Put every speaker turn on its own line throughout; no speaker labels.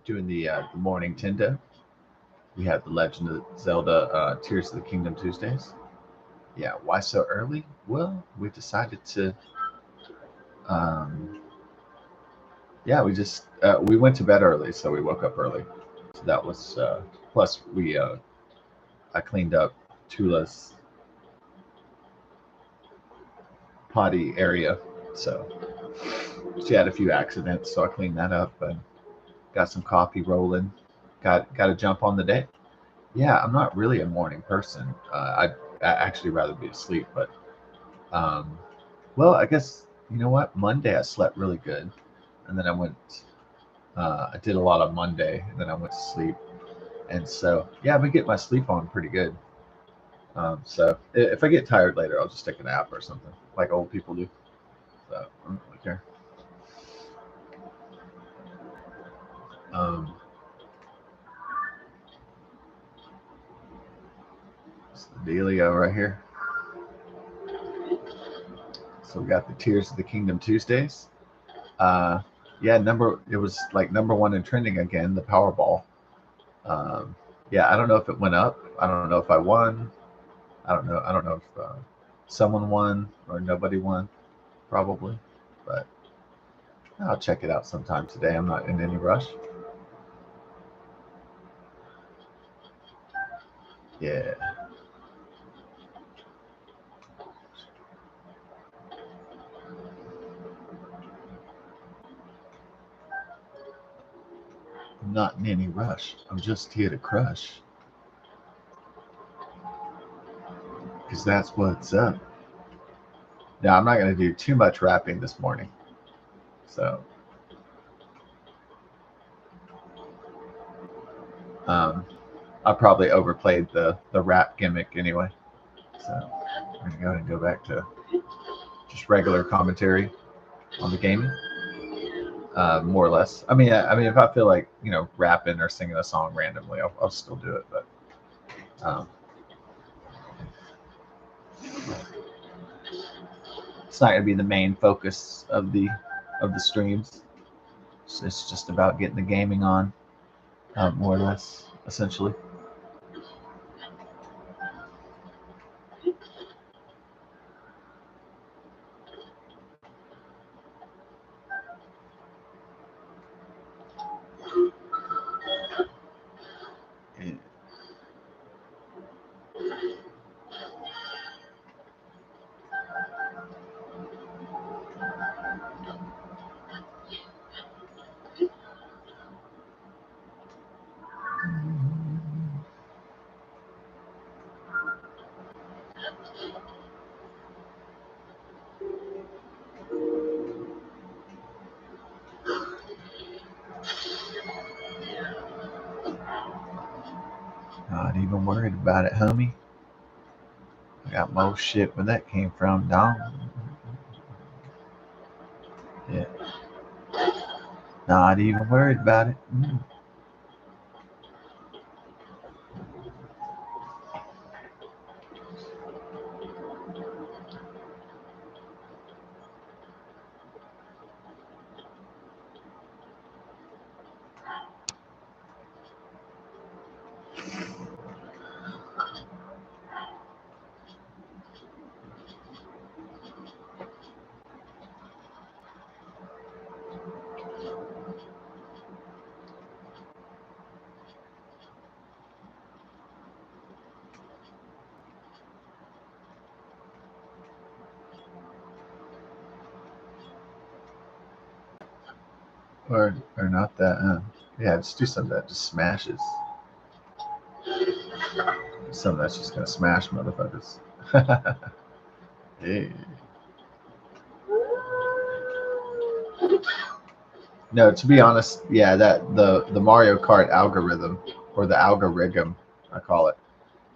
doing the Mornintendo. We had the Legend of Zelda Tears of the Kingdom Tuesdays. Yeah, why so early? Well, we decided to. Um, yeah, we went to bed early, so we woke up early. So that was plus we I cleaned up Tula's potty area, so she had a few accidents, so I cleaned that up and got some coffee rolling. Got to jump on the day. Yeah, I'm not really a morning person. I actually rather be asleep, but um, well, I guess you know what? Monday I slept really good, and then I went. I did a lot on Monday, and then I went to sleep, and so yeah, I've been getting my sleep on pretty good. So if I get tired later, I'll just take a nap or something, like old people do. So I don't really care. Um, it's the dealio right here. So we got the Tears of the Kingdom Tuesdays. Uh, yeah, it was like number one in trending again, the Powerball. Um, yeah, I don't know if it went up. I don't know if I won. I don't know. I don't know if someone won or nobody won, probably. But I'll check it out sometime today. I'm not in any rush. Yeah, I'm not in any rush. I'm just here to crush, because that's what's up. Now, I'm not going to do too much rapping this morning. So, um, I probably overplayed the rap gimmick anyway. So, I'm going to go ahead and go back to just regular commentary on the gaming. More or less. I mean, if I feel like rapping or singing a song randomly, I'll still do it. But um, it's not going to be the main focus of the streams. It's just about getting the gaming on, more or less, essentially. Not even worried about it, homie. I got more shit where that came from, dog. Yeah, not even worried about it. Or not that. Yeah, just do something that just smashes. Something that's just gonna smash motherfuckers. Hey. No, to be honest, yeah, that the Mario Kart algorithm or the algorithm, I call it.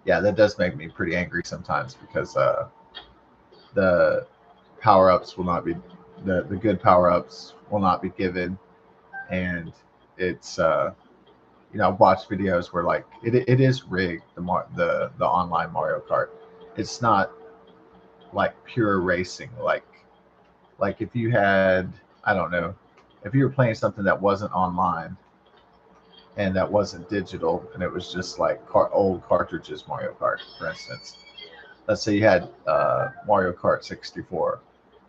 Yeah, that does make me pretty angry sometimes because the power ups will not be the good power ups will not be given, and it's I've watched videos where like it is rigged the online Mario Kart. It's not like pure racing. Like if you had, I don't know, if you were playing something that wasn't online, and that wasn't digital, and it was just like old cartridges Mario Kart, for instance. Let's say you had Mario Kart 64,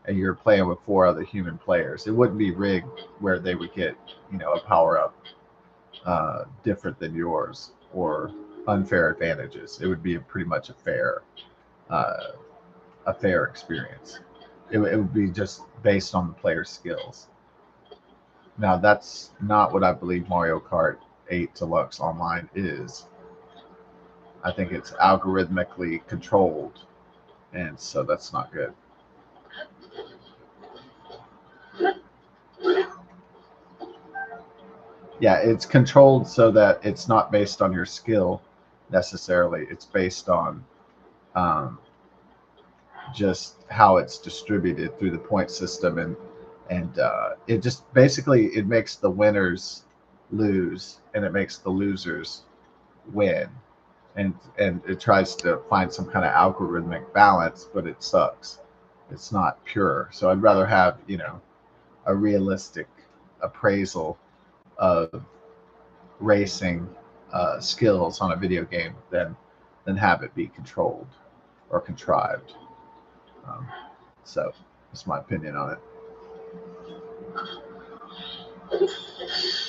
and you're playing with four other human players. It wouldn't be rigged where they would get, a power up different than yours or unfair advantages. It would be pretty much uh, a fair experience. It would be just based on the player's skills. Now, that's not what I believe Mario Kart 8 Deluxe Online is. I think it's algorithmically controlled, and so that's not good. Yeah, it's controlled so that it's not based on your skill necessarily. It's based on um, just how it's distributed through the point system, and it just basically it makes the winners lose and it makes the losers win, and it tries to find some kind of algorithmic balance, but it sucks. It's not pure. So I'd rather have a realistic appraisal of racing skills on a video game than have it be controlled or contrived. Um, so that's my opinion on it.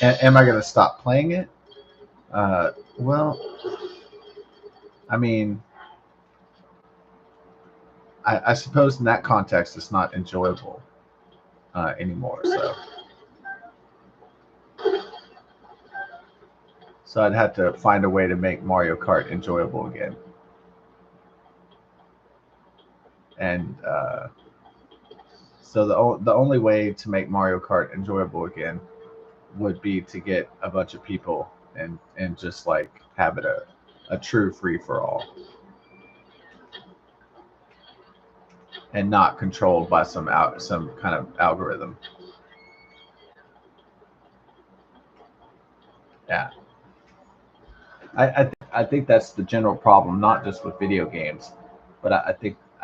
Am I going to stop playing it? Well, I mean, I suppose in that context, it's not enjoyable anymore. So I'd have to find a way to make Mario Kart enjoyable again. And so the only way to make Mario Kart enjoyable again would be to get a bunch of people and just like have it a true free for all and not controlled by some kind of algorithm. Yeah, I think that's the general problem, not just with video games, but I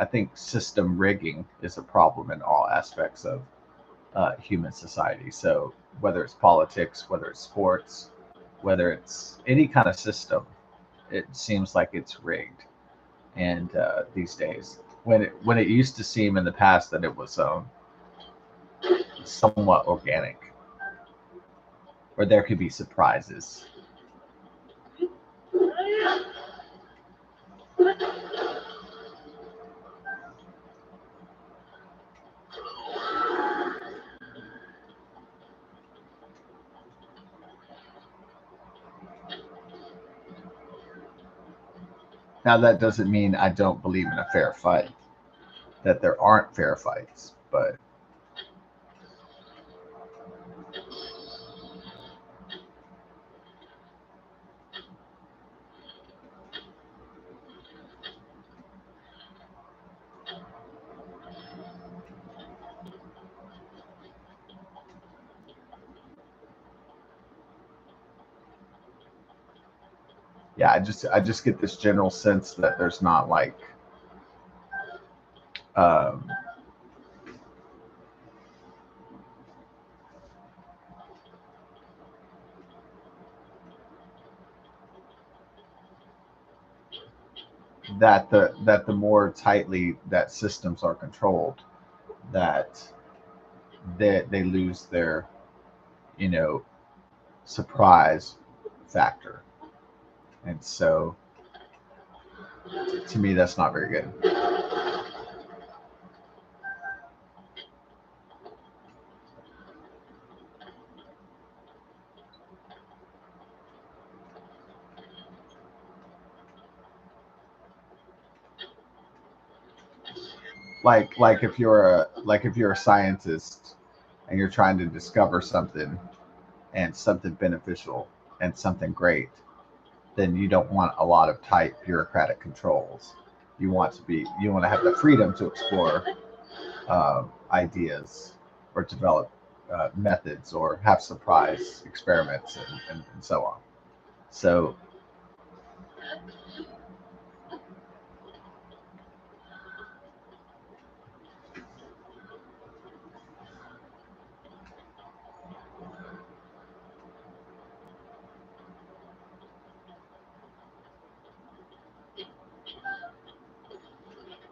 think system rigging is a problem in all aspects of human society. So whether it's politics, whether it's sports, whether it's any kind of system, it seems like it's rigged. And these days, when it used to seem in the past that it was somewhat organic, or there could be surprises. Now that doesn't mean I don't believe in a fair fight, that there aren't fair fights, but yeah, I just get this general sense that there's not like um, that the more tightly that systems are controlled, that they lose their you know surprise factor, and so to me that's not very good. Like if you're a scientist and you're trying to discover something and something beneficial and something great, then you don't want a lot of tight bureaucratic controls. You want to have the freedom to explore ideas or develop methods or have surprise experiments and so on. So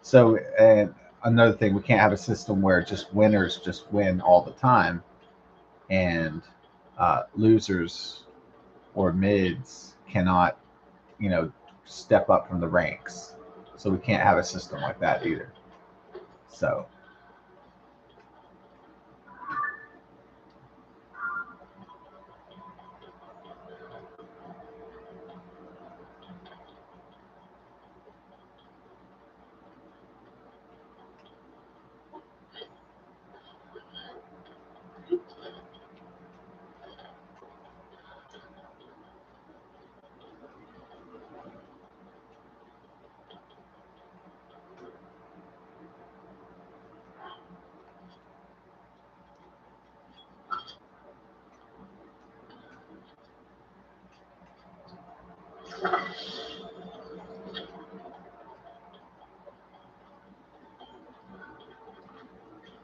So, and another thing, we can't have a system where just winners just win all the time, and losers or mids cannot, you know, step up from the ranks. So we can't have a system like that either. So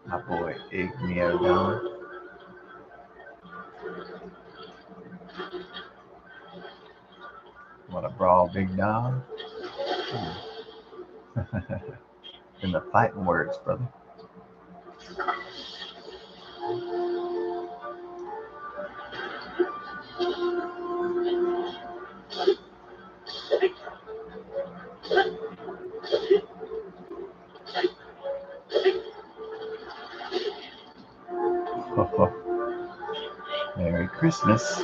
my boy Igneo down. What a brawl, big dog. In the fighting words, brother. Merry Christmas.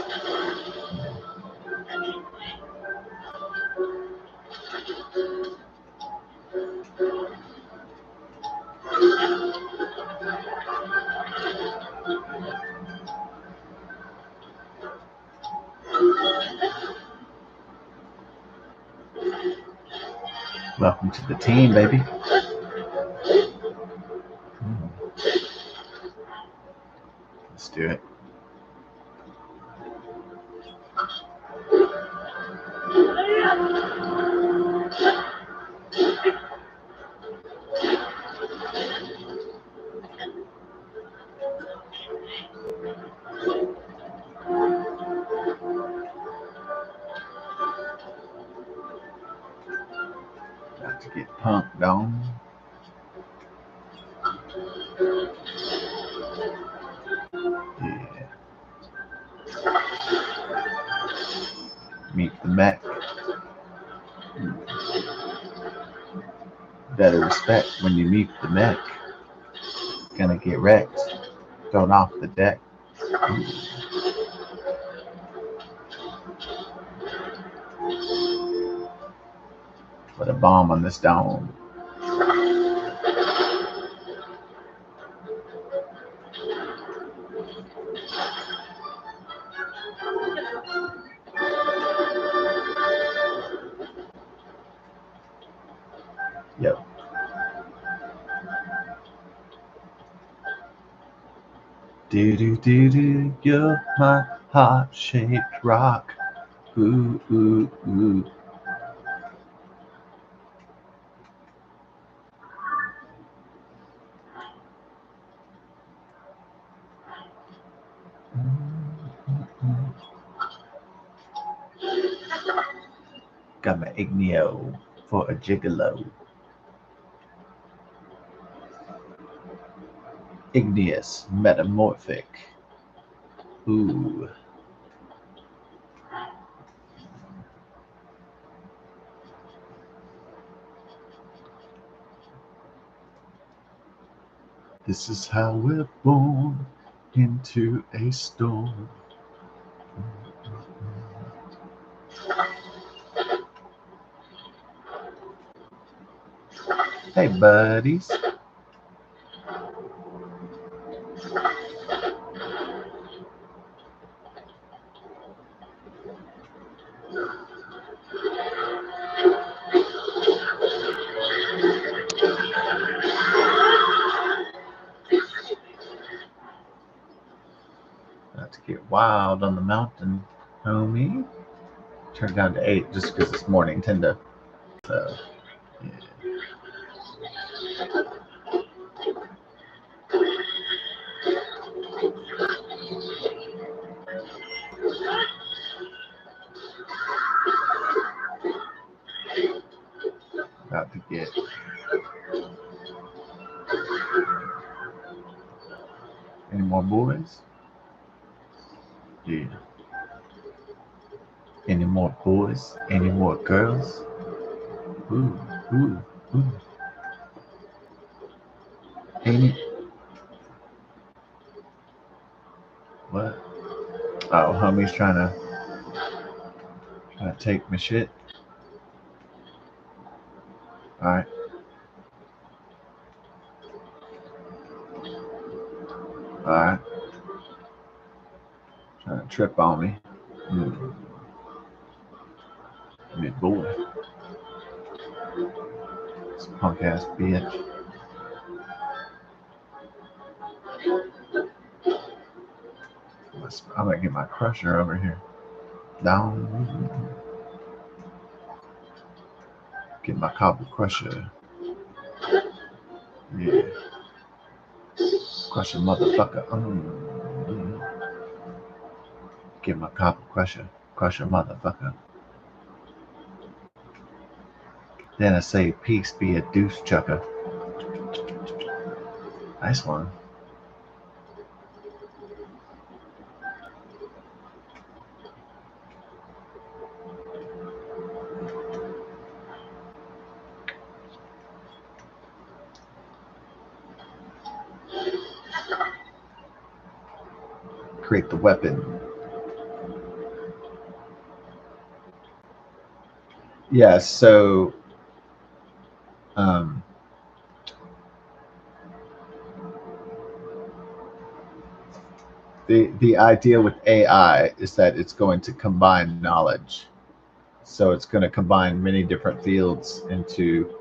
Welcome to the team, baby. Let's do it. Got to get punked on. Yeah. Meet the mech. Better respect when you meet the mech. Gonna get wrecked. Thrown off the deck. Put a bomb on this dome. Yep. Do do do do, you're my heart-shaped rock. Ooh ooh ooh. Got my Igneo for a gigolo. Igneous metamorphic. Ooh. This is how we're born into a storm. Hey, buddies. About to get wild on the mountain, homie. Turn down to 8 just because it's Mornintendo. So, yeah. About to get Any more boys? Any more girls? Ooh, ooh, ooh. Any what? Oh, homie's trying to take my shit. All right, all right. Trying to trip on me. Mm, me boy, this punk ass bitch. I'm gonna get my crusher over here. Down. Get my copper crusher. Yeah, crusher motherfucker. Get my copper crusher. Crusher motherfucker. Then I say peace be a deuce chucker. Nice one. Create the weapon. Yeah, so um, the idea with AI is that it's going to combine knowledge. So it's going to combine many different fields into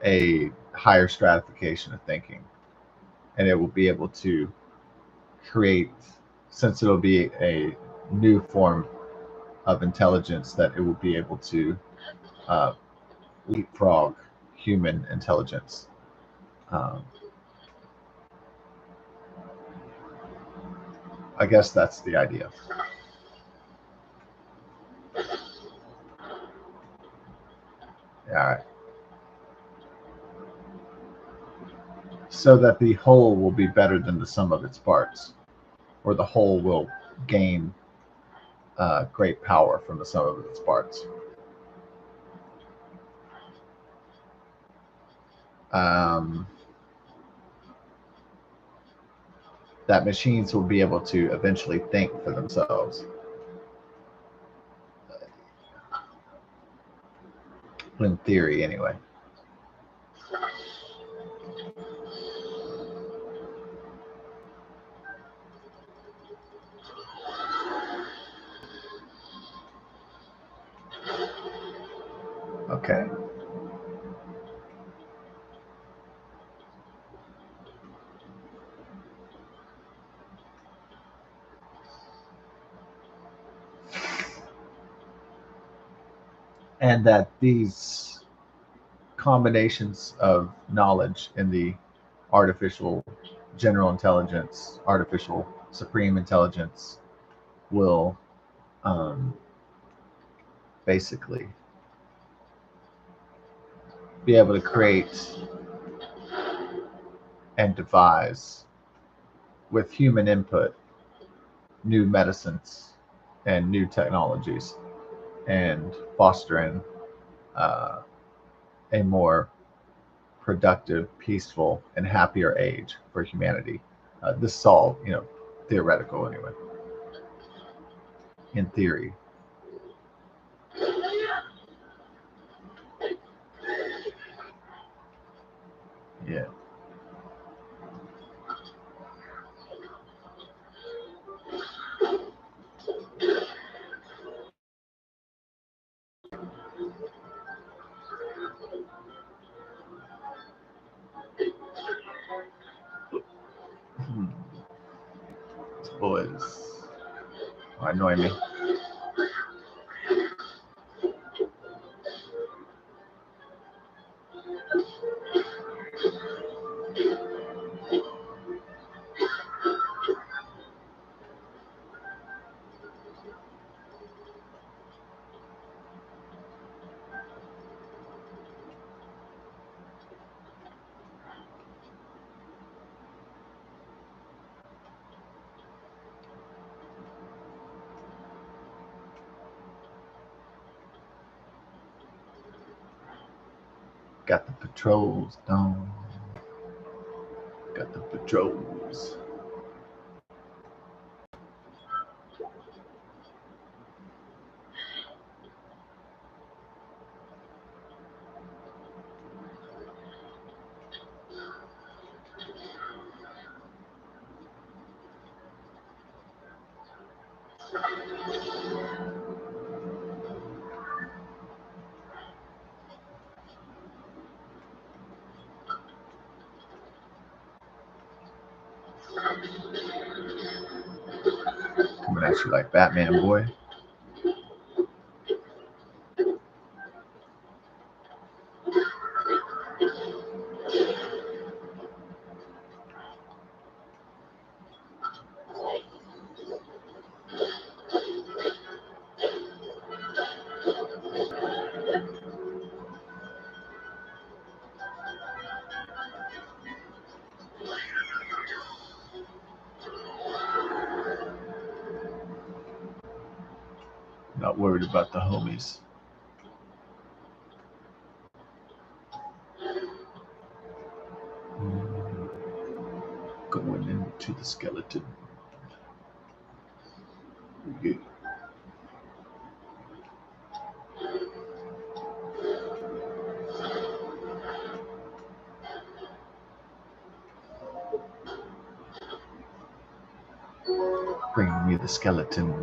a higher stratification of thinking, and it will be able to create, since it'll be a new form of intelligence, that it will be able to uh, leapfrog human intelligence. Um, I guess that's the idea. All right. So that the whole will be better than the sum of its parts, or the whole will gain great power from the sum of its parts. Um, that machines will be able to eventually think for themselves, in theory, anyway. Okay. And that these combinations of knowledge in the artificial general intelligence, artificial supreme intelligence will basically be able to create and devise, with human input, new medicines and new technologies, and fostering uh, a more productive, peaceful, and happier age for humanity. This is all, theoretical anyway. In theory, yeah. Hmm. These boys annoy me. Got the patrols done. Got the patrols. Coming at you like Batman, boy. Not worried about the homies. Going into the skeleton. Yeah. Bring me the skeleton.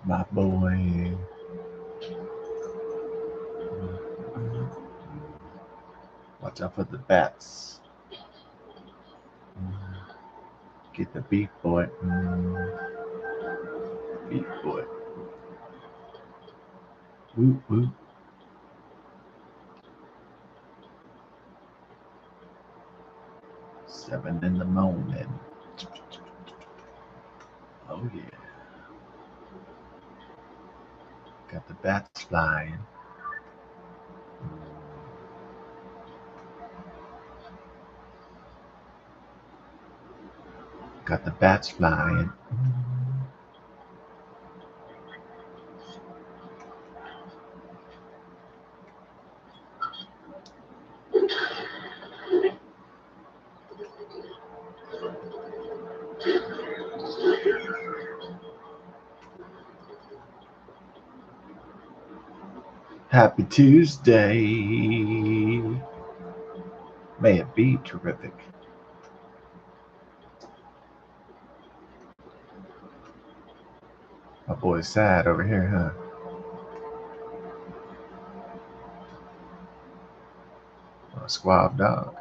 My boy. Watch out for the bats. Get the beef, boy. Beef, boy. Woo, woo. Seven in the morning. Oh, yeah. Got the bats flying. Got the bats flying. Happy Tuesday. May it be terrific. My boy's sad over here, huh? A squab dog.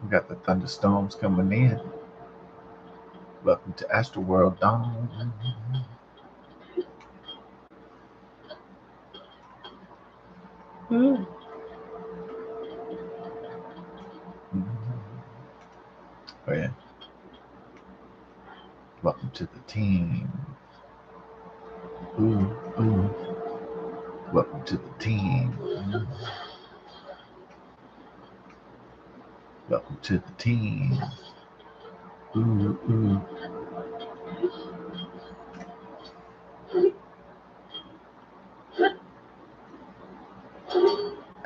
We got the thunderstorms coming in. Welcome to Astroworld, Dawn. Oh, yeah. Welcome to the team. Ooh, ooh. Welcome to the team. Welcome to the team. Ooh, ooh.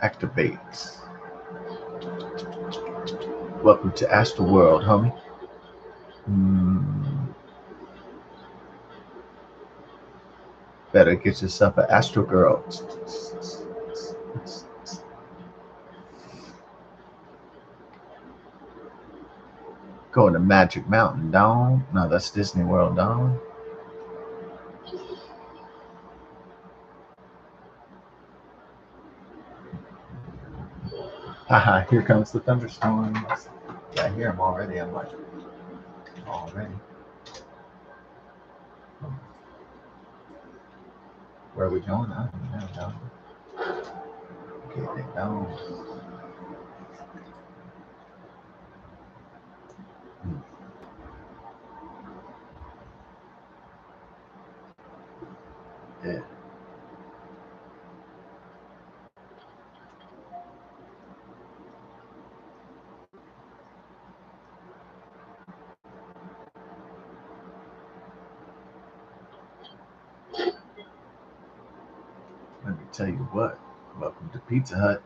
Activate. Welcome to Astroworld, homie. Better get yourself an Astro Girl. Going to Magic Mountain, Dawn. No, that's Disney World, Dawn. Haha, here comes the thunderstorms. Yeah, I hear them already. I'm like, already. Where are we going? I don't know, Dawn. Okay, Dawn. Yeah. Let me tell you what. Welcome to Pizza Hut.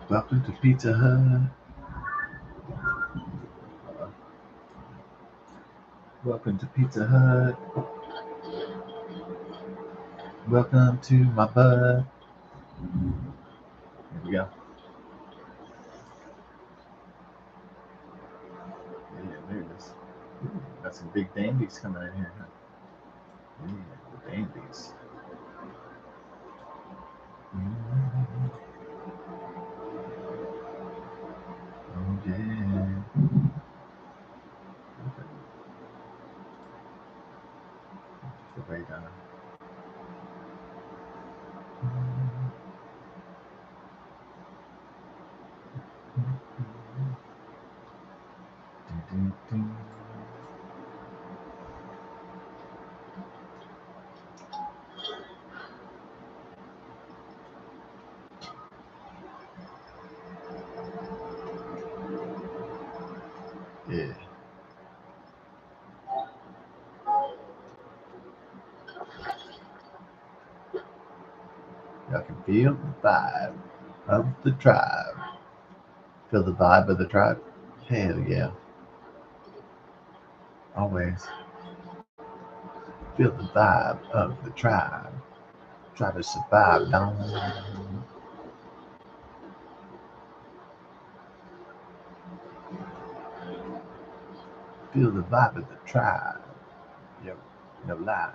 Welcome to Pizza Hut. Welcome to Pizza Hut. Welcome to my butt. Here we go. Yeah, there it is. Ooh, got some big dandies coming in here. Huh? Yeah, the dandies. Mm-hmm. Oh yeah. The way down. Yeah. Y'all can feel the vibe of the tribe. Feel the vibe of the tribe? Hell yeah. Always. Feel the vibe of the tribe. Try to survive down. Feel the vibe of the tribe. Yo, no lie.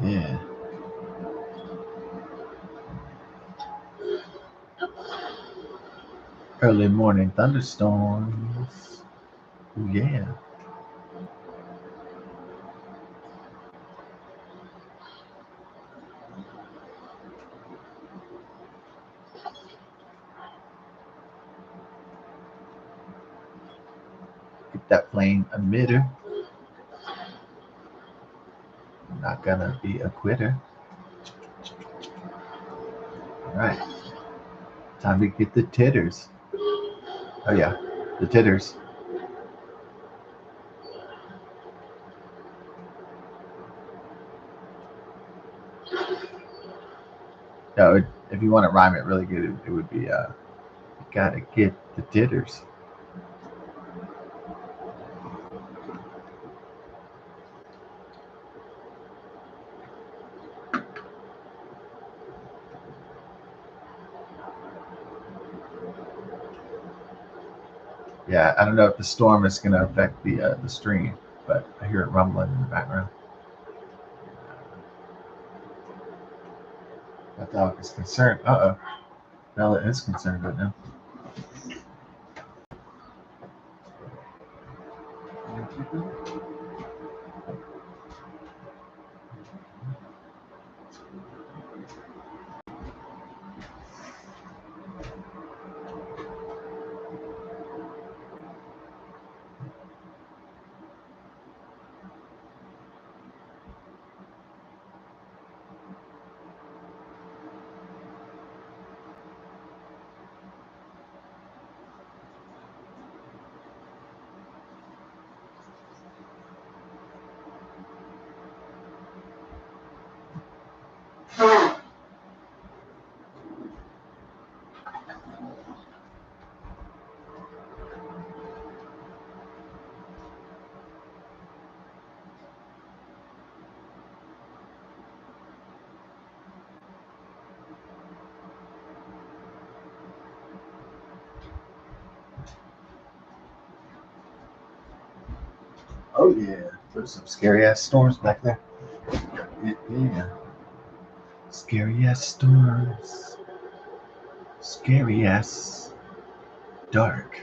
Yeah. Early morning thunderstorms. Ooh, yeah. Get that flame emitter. I'm not gonna be a quitter. All right. Time to get the titters. Oh yeah, the titters. No, if you want to rhyme it really good, it would be you gotta get the titters. Yeah, I don't know if the storm is gonna affect the stream, but I hear it rumbling in the background. That dog is concerned. Uh oh, Bella is concerned right now. Oh yeah, there's some scary ass storms back there. Yeah, scary ass storms, scary ass dark.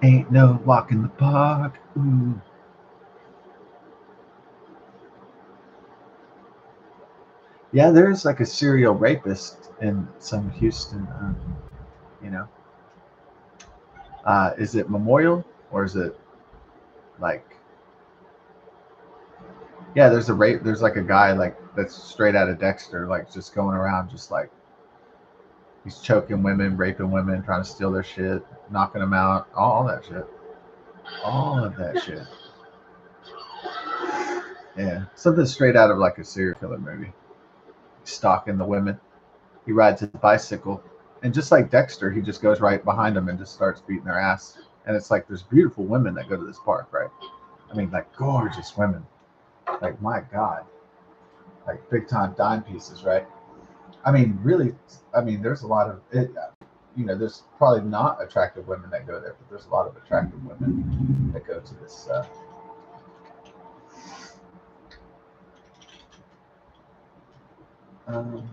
Ain't no walk in the park. Ooh. Yeah, there's like a serial rapist in some Houston. You know, is it Memorial or is it like? Yeah, there's a rape. There's like a guy like that's straight out of Dexter, like just going around, just like he's choking women, raping women, trying to steal their shit, knocking them out, all that shit, all of that shit. Yeah, something straight out of like a serial killer movie. Stalking the women. He rides his bicycle, and just like Dexter, he just goes right behind them and just starts beating their ass. And it's like there's beautiful women that go to this park, right? I mean, like gorgeous women. Like my God, like big time dime pieces, right? I mean, really. I mean, there's a lot of it. There's probably not attractive women that go there, but there's a lot of attractive women that go to this. Um,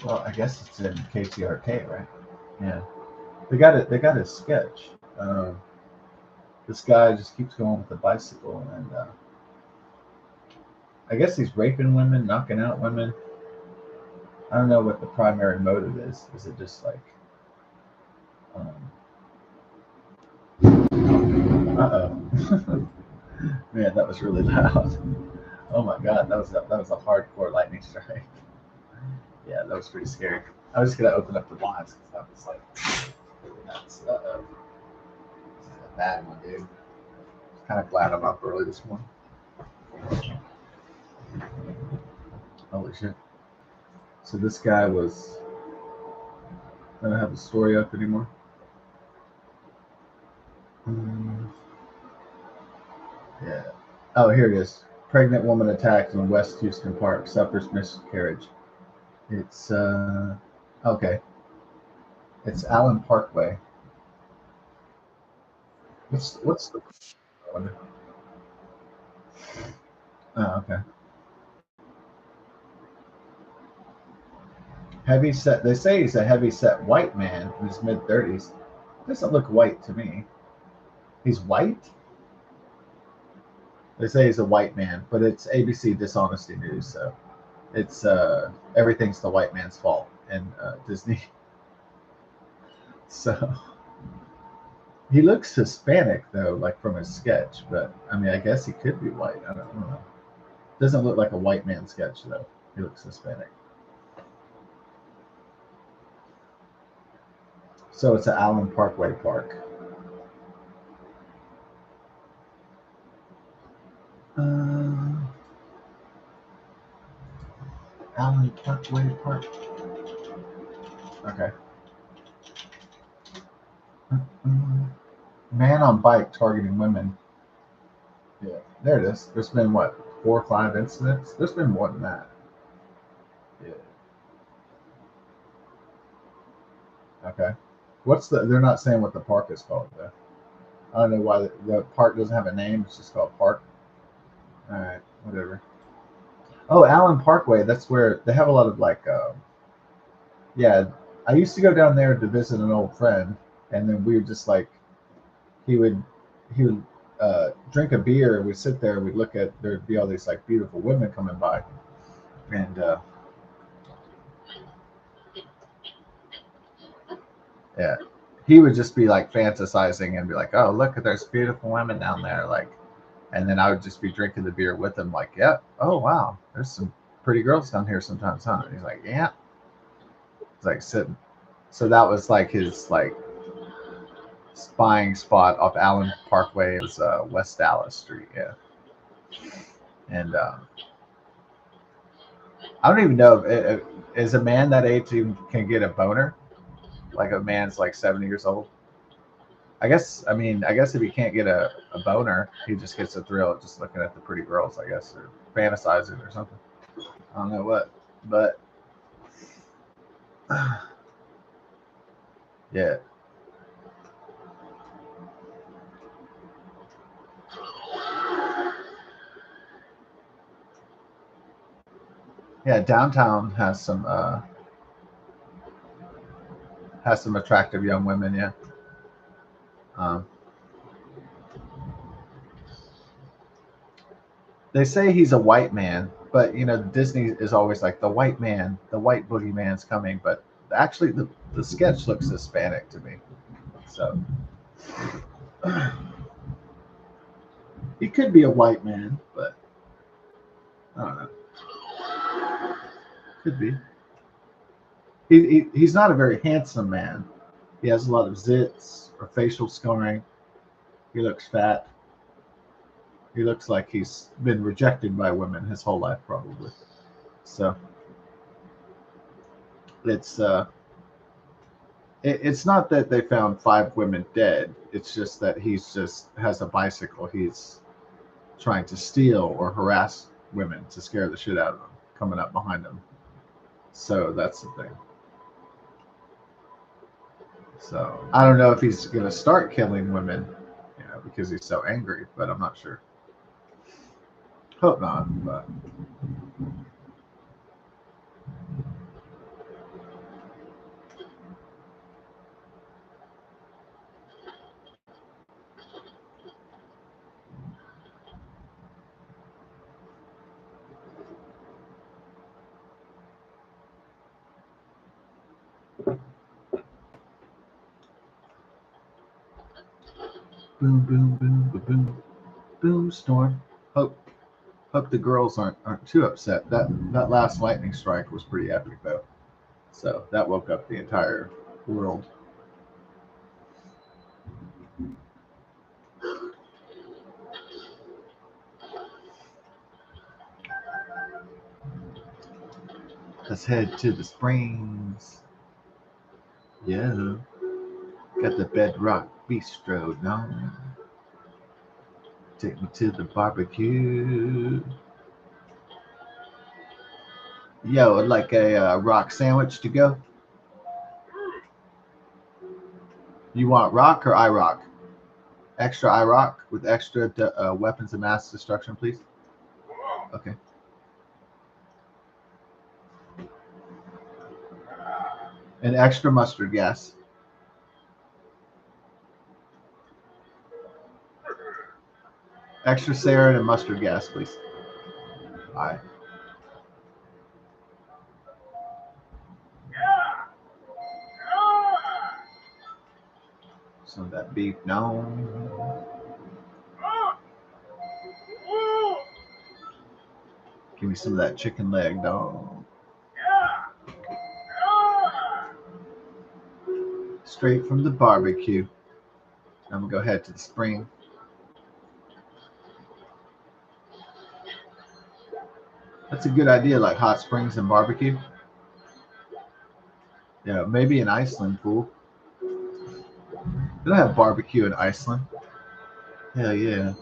well, I guess it's in KTRK, right? Yeah, they got it. They got a sketch. This guy just keeps going with the bicycle, and I guess he's raping women, knocking out women. I don't know what the primary motive is. Is it just like, uh-oh. Man, that was really loud. Oh my God, that was a hardcore lightning strike. Yeah, that was pretty scary. I was just gonna open up the blinds because that was like really nuts. Uh-oh. This is a bad one, dude. Kind of glad I'm up early this morning. Holy shit. So this guy was. I don't have the story up anymore. Mm, yeah. Oh, here it is. Pregnant woman attacked in West Houston Park, suffers miscarriage. It's okay. It's Allen Parkway. What's the one? Oh, okay. Heavy set. They say he's a heavy set white man in his mid 30s. Doesn't look white to me. He's white. They say he's a white man, but it's ABC dishonesty news, so it's everything's the white man's fault in Disney. So he looks Hispanic though, like from his sketch. But I mean, I guess he could be white. I don't know. Doesn't look like a white man sketch though. He looks Hispanic. So it's an Allen Parkway Park. Uh, Allen Parkway Park. Okay. Man on bike targeting women. Yeah, there it is. There's been what, 4 or 5 incidents? There's been more than that. Yeah. Okay. What's the? They're not saying what the park is called though. I don't know why the park doesn't have a name. It's just called Park. All right, whatever. Oh, Allen Parkway. That's where they have a lot of like. Yeah, I used to go down there to visit an old friend, and then we would just like he would he would drink a beer. We'd sit there. We'd look at there'd be all these like beautiful women coming by, and yeah, he would just be like fantasizing and be like, "Oh, look at there's beautiful women down there," like, and then I would just be drinking the beer with him, like, "Yeah, oh wow, there's some pretty girls down here sometimes, huh?" And he's like, "Yeah," it's like sitting. So that was like his like spying spot off Allen Parkway. It was West Dallas Street, yeah, and I don't even know if is a man that age even can get a boner, like a man's like 70 years old. I guess. I mean, I guess if he can't get a boner, he just gets a thrill just looking at the pretty girls. I guess, or fantasizing or something. I don't know what, but yeah. Yeah, downtown has some attractive young women. Yeah, um, they say he's a white man, but you know Disney is always like the white man, the white boogeyman's coming. But actually, the sketch looks Hispanic to me. So he could be a white man, but I don't know. Could be. He's not a very handsome man. He has a lot of zits or facial scarring. He looks fat. He looks like he's been rejected by women his whole life, probably. So it's it's not that they found 5 women dead. It's just that he's just has a bicycle. He's trying to steal or harass women to scare the shit out of them, coming up behind them. So that's the thing. So I don't know if he's gonna start killing women, you know, because he's so angry. But I'm not sure. Hope not. But boom, boom, boom, boom, boom, boom, storm. Hope the girls aren't too upset. That last lightning strike was pretty epic though. So that woke up the entire world. Let's head to the springs. Yeah. Got the Bedrock Bistro now. Take me to the barbecue. Yo, I'd like a rock sandwich to go. You want rock or I rock? Extra I rock with extra weapons of mass destruction, please. Okay. And extra mustard gas. Extra sarin and mustard gas, please. All right. Some of that beef. No. Give me some of that chicken leg, dog. Straight from the barbecue. I'm gonna go head to the spring. That's a good idea, like hot springs and barbecue. Yeah, maybe in Iceland, fool. They don't have barbecue in Iceland. Hell yeah.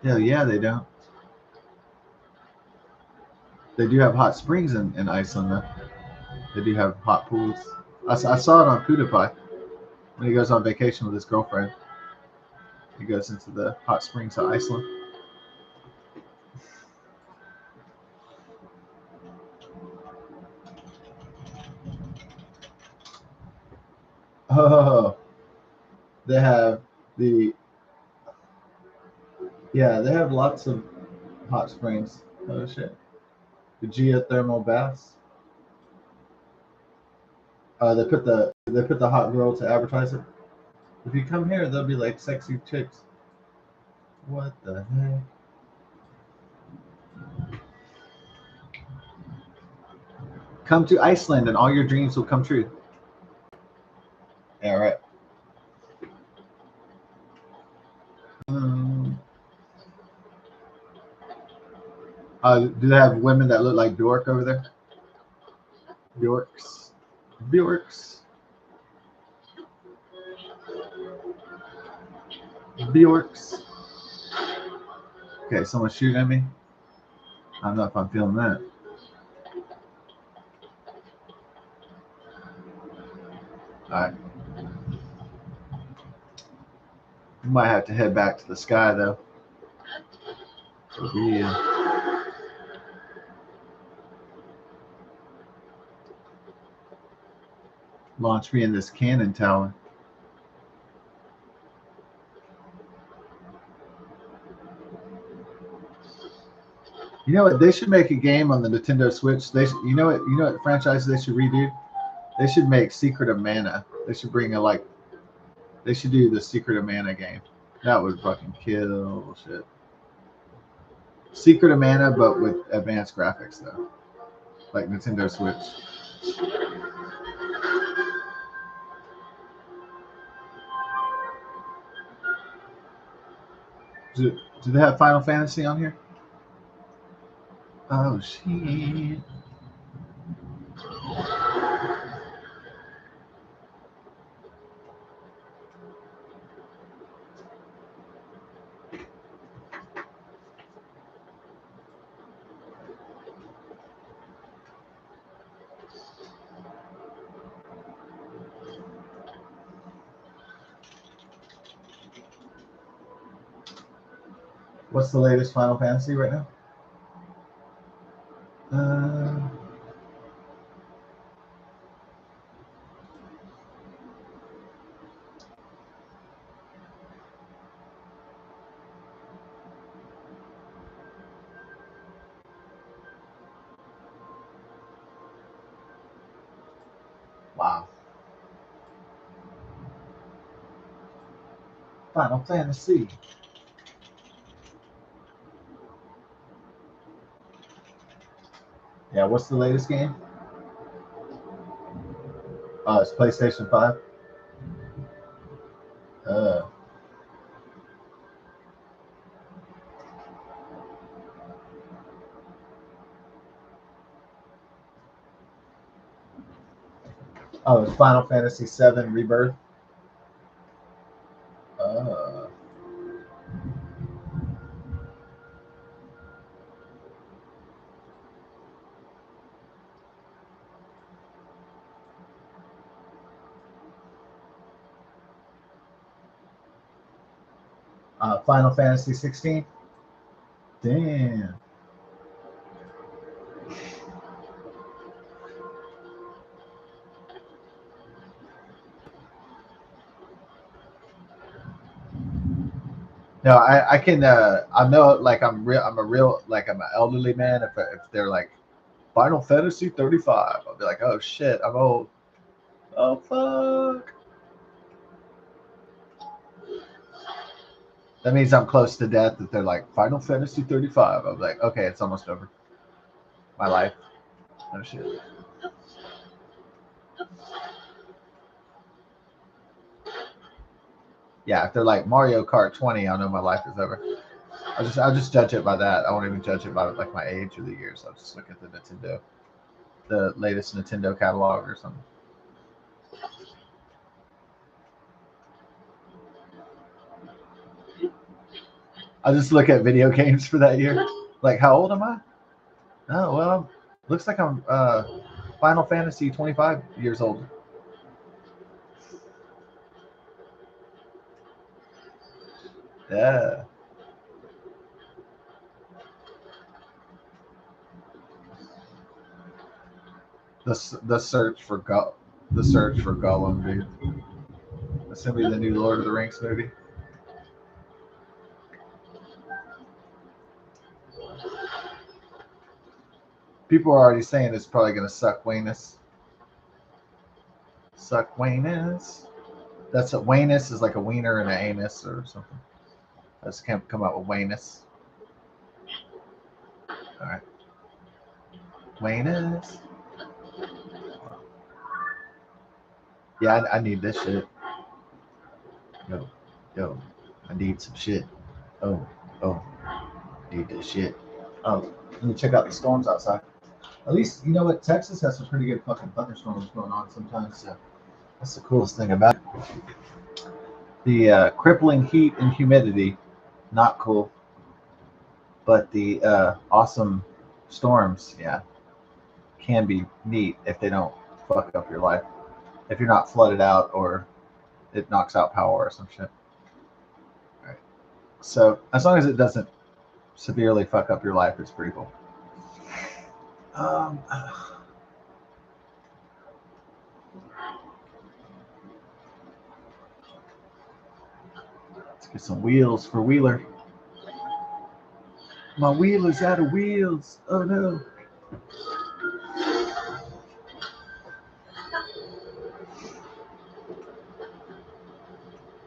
Hell yeah, they don't. They do have hot springs in Iceland, though. They do have hot pools. I saw it on PewDiePie when he goes on vacation with his girlfriend. He goes into the hot springs of Iceland. Oh, they have the yeah, they have lots of hot springs. Oh shit, the geothermal baths. They put the hot girl to advertise it. If you come here, they'll be like sexy chicks. What the heck? Come to Iceland and all your dreams will come true. All right. Um, do they have women that look like Bjork over there? Bjorks. Bjorks. Bjorks. Okay, someone's shooting at me. I don't know if I'm feeling that. Alright. We might have to head back to the sky though. So we launch me in this cannon tower. You know what? They should make a game on the Nintendo Switch. They, you know what franchise they should redo? They should make Secret of Mana. They should bring a like. They should do the Secret of Mana game. That would fucking kill shit. Secret of Mana, but with advanced graphics though, like Nintendo Switch. Do they have Final Fantasy on here? Oh shit. What's the latest Final Fantasy right now? Wow. Final Fantasy. Yeah, what's the latest game? It's PlayStation 5. Oh, it's Final Fantasy 7 Rebirth. Final Fantasy 16. Damn. No, I can I know like I'm an elderly man if they're like Final Fantasy 35, I'll be like, oh shit, I'm old. Oh fuck. That means I'm close to death if they're like Final Fantasy 35. I'm like, okay, it's almost over. My life. Oh shit. Yeah, if they're like Mario Kart 20, I'll know my life is over. I'll just judge it by that. I won't even judge it by like my age or the years. I'll just look at the latest Nintendo catalog or something. I'll just look at video games for that year. Like, how old am I? Oh well, looks like I'm Final Fantasy 25 years old. Yeah. The search for Gollum, dude. That's gonna be the new Lord of the Rings movie. People are already saying it's probably gonna suck Waynes. Suck Waynes. That's a Waynes is like a wiener and an anus or something. I just can't come up with Waynes. All right. Waynes. Yeah, I need this shit. Yo, I need some shit. Oh, I need this shit. Oh, let me check out the storms outside. At least, you know what? Texas has some pretty good fucking thunderstorms going on sometimes. So that's the coolest thing about it. The crippling heat and humidity, not cool. But the awesome storms, yeah, can be neat if they don't fuck up your life. If you're not flooded out or it knocks out power or some shit. All right. So as long as it doesn't severely fuck up your life, it's pretty cool. Um, let's get some wheels for Wheeler. My wheel is out of wheels. Oh no.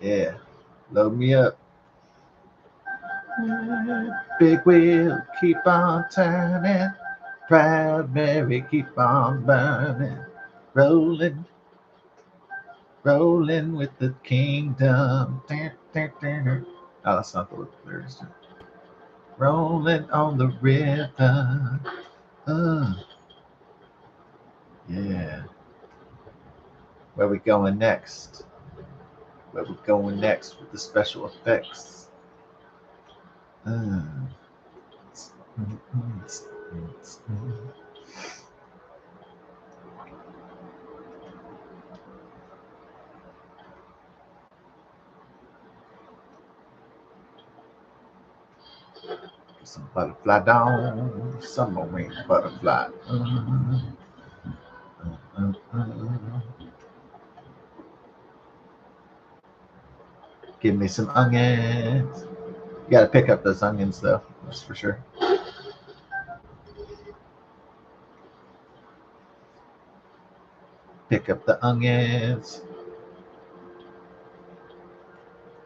Yeah. Load me up. Big wheel, keep on turning. Proud Mary, keep on burning. Rolling, rolling with the kingdom. Oh, that's not the lyrics. Rolling on the river. Uh, yeah. Where we going next? Where we going next with the special effects? Uh, some butterfly down, summer wing butterfly. Give me some onions. You gotta pick up those onions though, that's for sure. Pick up the onions.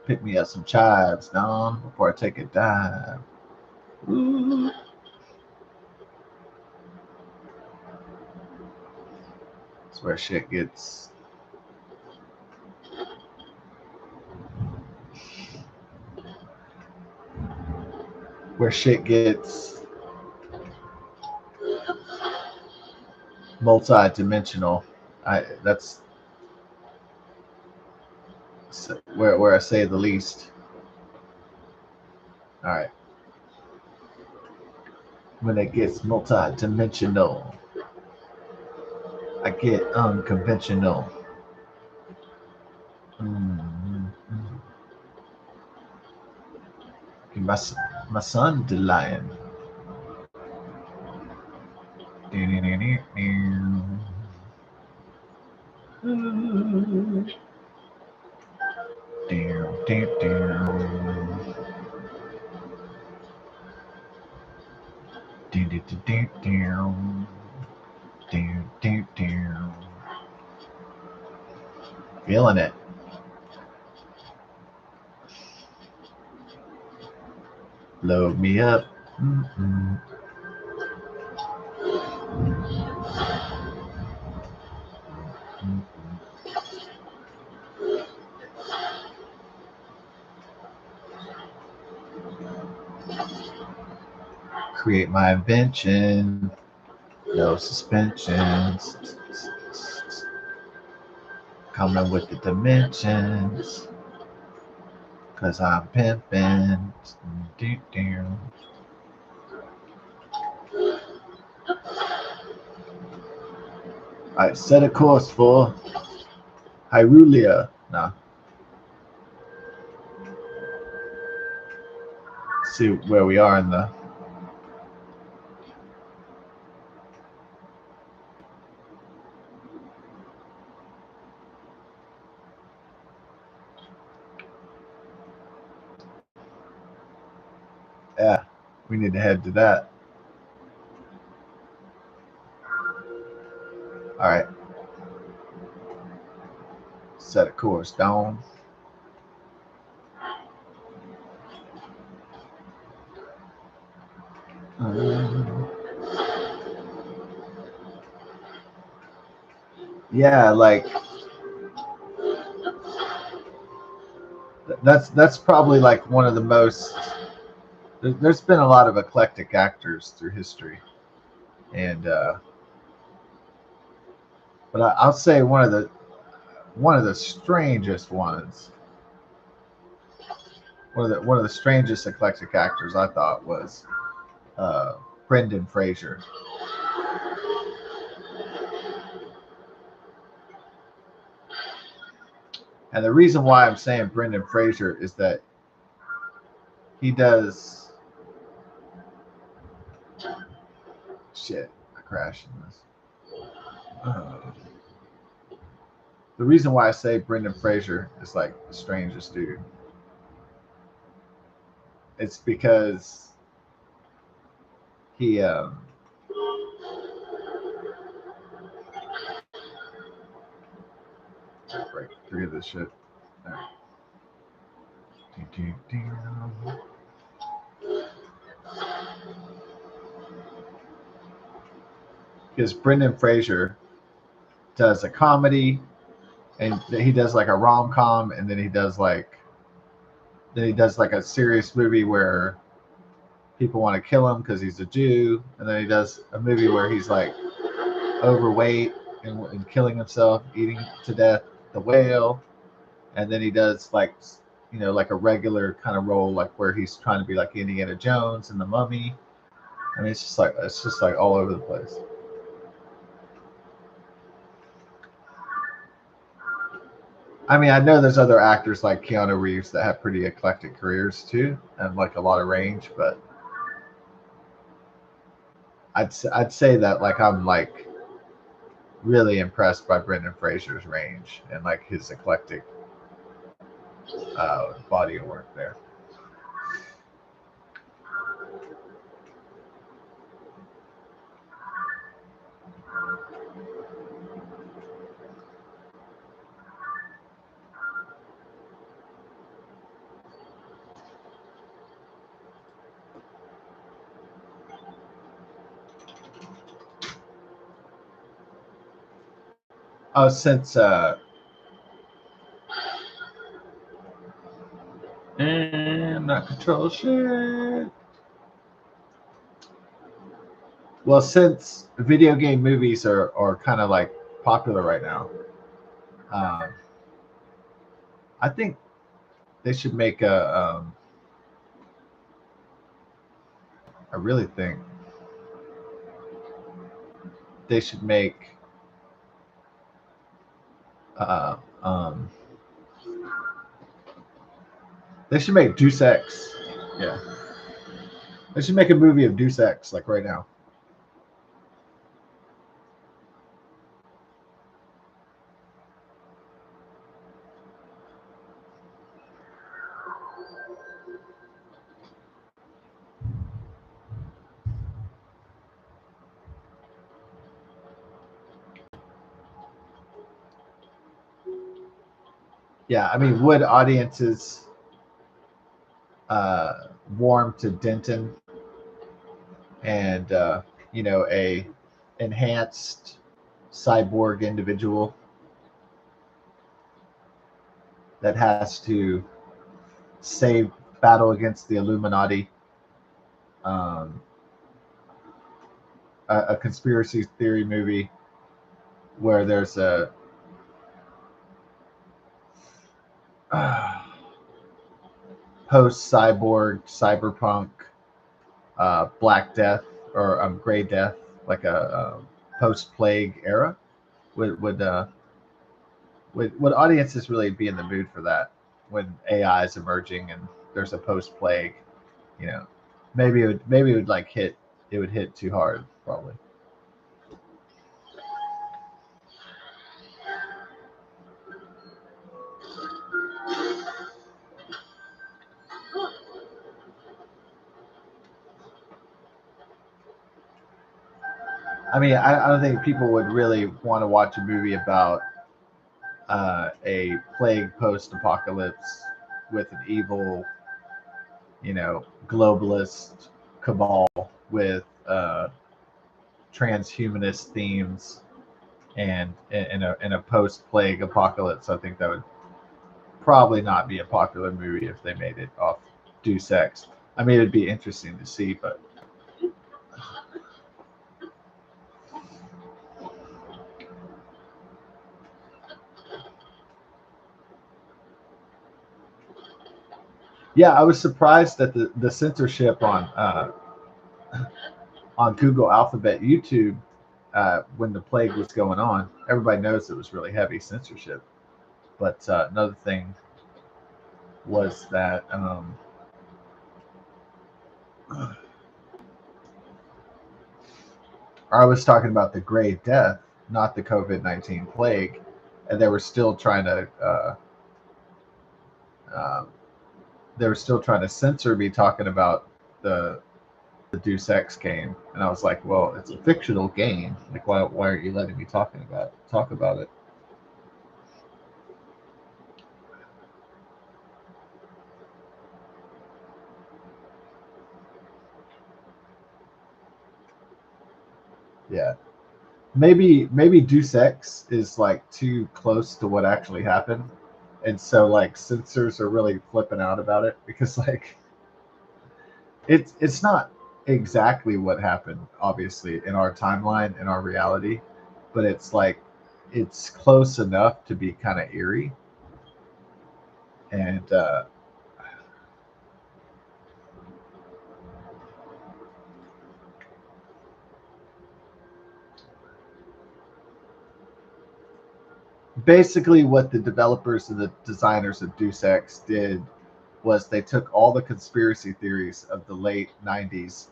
Pick me up some chives, Don, before I take a dive. Ooh. That's where shit gets. Where shit gets multi-dimensional. That's where I say the least. All right. When it gets multi-dimensional, I get unconventional. Mm-hmm. My son the lion. Feeling it. Load me up. Mm-mm. Create my invention. No suspensions. Coming with the dimensions. Cause I'm pimping. I set a course for Hyrulean. Nah. See where we are in the. Yeah, we need to head to that. All right. Set a course down. Yeah, like that's probably like one of the most. There's been a lot of eclectic actors through history, and but I'll say one of the strangest ones one of the strangest eclectic actors I thought was uh, Brendan Fraser. And the reason why I'm saying Brendan Fraser is that he does shit. I crashed in this. The reason why I say Brendan Fraser is like the strangest dude, it's because he right, forget this shit. All right. Because Brendan Fraser does a comedy, and he does like a rom com, and then he does like a serious movie where people want to kill him because he's a Jew, and then he does a movie where he's like overweight and killing himself, eating to death the whale, and then he does like like a regular kind of role, like where he's trying to be like Indiana Jones and the Mummy. I mean, it's just like all over the place. I mean, I know there's other actors like Keanu Reeves that have pretty eclectic careers too, and like a lot of range. But I'd say that like I'm like really impressed by Brendan Fraser's range and like his eclectic body of work there. Oh, since and not control shit. Well, since video game movies are kind of like popular right now, um, I think they should make a. I really think they should make uh, um, they should make Deus Ex. Yeah, they should make a movie of Deus Ex like right now. Yeah, I mean, would audiences warm to Denton and a enhanced cyborg individual that has to save battle against the Illuminati, um, a conspiracy theory movie where there's a post cyborg cyberpunk Black Death or Gray Death, like a post plague era. Would audiences really be in the mood for that when AI is emerging and there's a post plague? You know, maybe it would like hit it would hit too hard probably. I mean, I don't think people would really want to watch a movie about a plague post apocalypse with an evil, globalist cabal with transhumanist themes and in a post plague apocalypse. I think that would probably not be a popular movie if they made it off Deus Ex. I mean, it'd be interesting to see, but Yeah, I was surprised at the censorship on Google Alphabet YouTube when the plague was going on. Everybody knows it was really heavy censorship. But another thing was that I was talking about the Gray Death, not the COVID-19 plague, and uh, they were still trying to censor me talking about the the Deus Ex game, and I was like, well, it's a fictional game. Like, why aren't you letting me talk about it? Yeah, maybe Deus Ex is like too close to what actually happened, and so like censors are really flipping out about it because like it's not exactly what happened, obviously, in our timeline, in our reality, but it's like it's close enough to be kind of eerie. And basically, what the developers and the designers of Deus Ex did was they took all the conspiracy theories of the late '90s,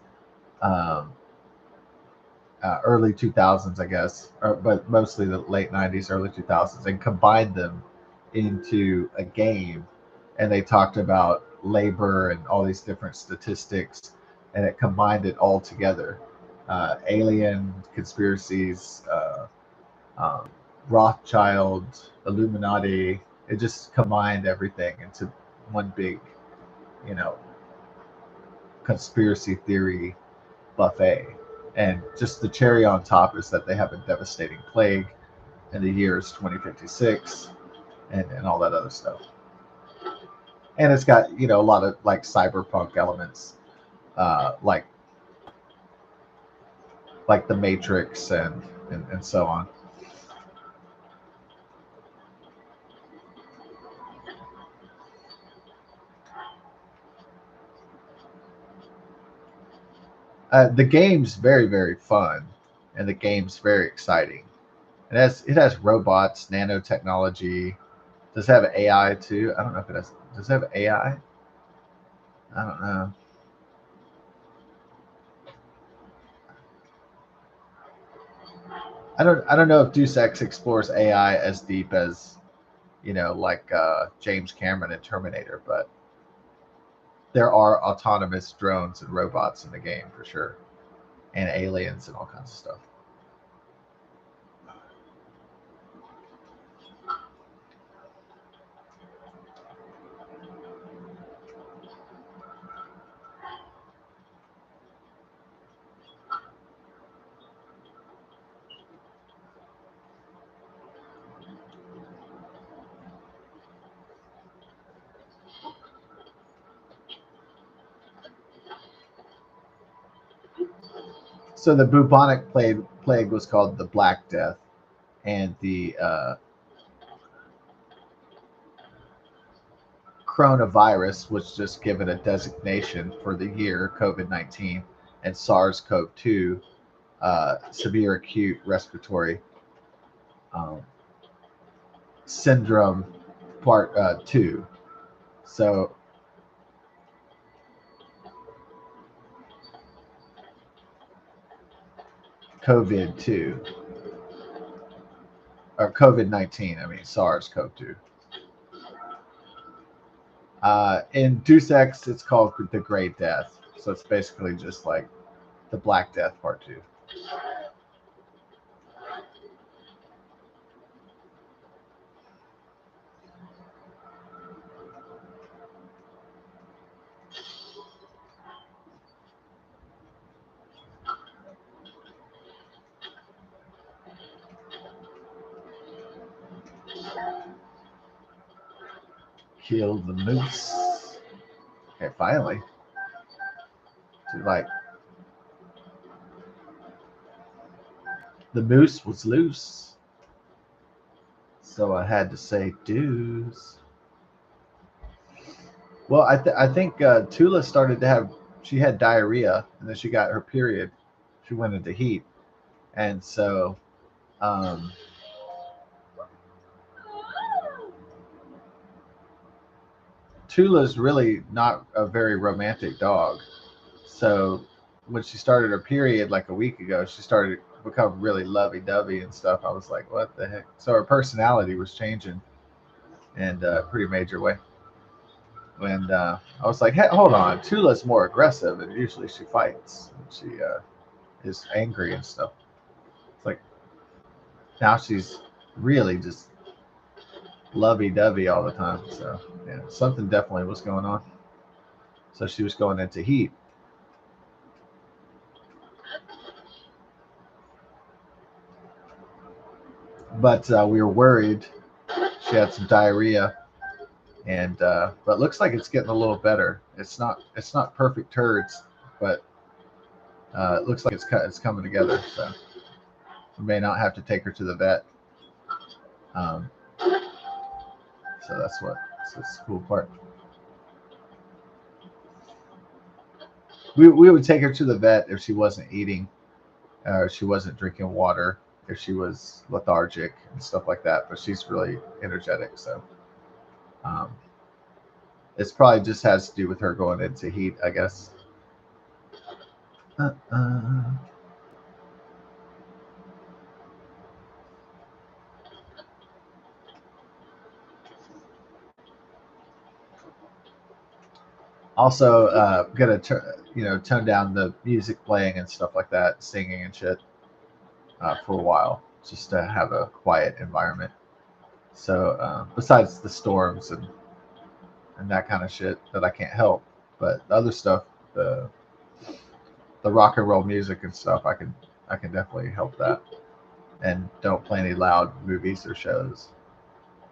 um, early 2000s, I guess, but mostly the late '90s, early 2000s, and combined them into a game. And they talked about labor and all these different statistics, and it combined it all together. Alien conspiracies, um, Rothschild, Illuminati. It just combined everything into one big, you know, conspiracy theory buffet. And just the cherry on top is that they have a devastating plague, and the year is 2056, and all that other stuff. And it's got a lot of like cyberpunk elements, like the Matrix and so on. The game's very fun, and the game's very exciting. It has robots, nanotechnology. Does it have AI too? I don't know if it has. Does it have AI? I don't know. I don't know if Deus Ex explores AI as deep as like James Cameron in Terminator, but there are autonomous drones and robots in the game for sure, and aliens and all kinds of stuff. So the bubonic plague was called the Black Death, and the coronavirus was just given a designation for the year COVID-19, and SARS-CoV-2, severe acute respiratory um, syndrome, part 2. So COVID-2, or COVID-19. I mean SARS-CoV-2. In Deus Ex, it's called the Great Death. So it's basically just like the Black Death Part 2. Kill the moose. Okay, finally. Like, the moose was loose. So I had to say deuce. Well, I think Tula started to have, she had diarrhea, and then she got her period. She went into heat, and so um, Tula's really not a very romantic dog. So when she started her period like a week ago, she started to become really lovey-dovey and stuff. I was like, what the heck? So her personality was changing in a pretty major way. And I was like, hey, hold on, Tula's more aggressive, and usually she fights. And she is angry and stuff. It's like now she's really just lovey-dovey all the time. So yeah, something definitely was going on. So she was going into heat, but we were worried. She had some diarrhea, and but looks like it's getting a little better. It's not perfect turds, but it looks like it's coming together. So we may not have to take her to the vet. Um, so that's the cool part. We would take her to the vet if she wasn't eating, if she wasn't drinking water, if she was lethargic and stuff like that. But she's really energetic, so um, it's probably just has to do with her going into heat, I guess. Uh. Also, gonna tone down the music playing and stuff like that, singing and shit for a while, just to have a quiet environment. So besides the storms and that kind of shit that I can't help, but the other stuff, the the rock and roll music and stuff, I can definitely help that, and don't play any loud movies or shows.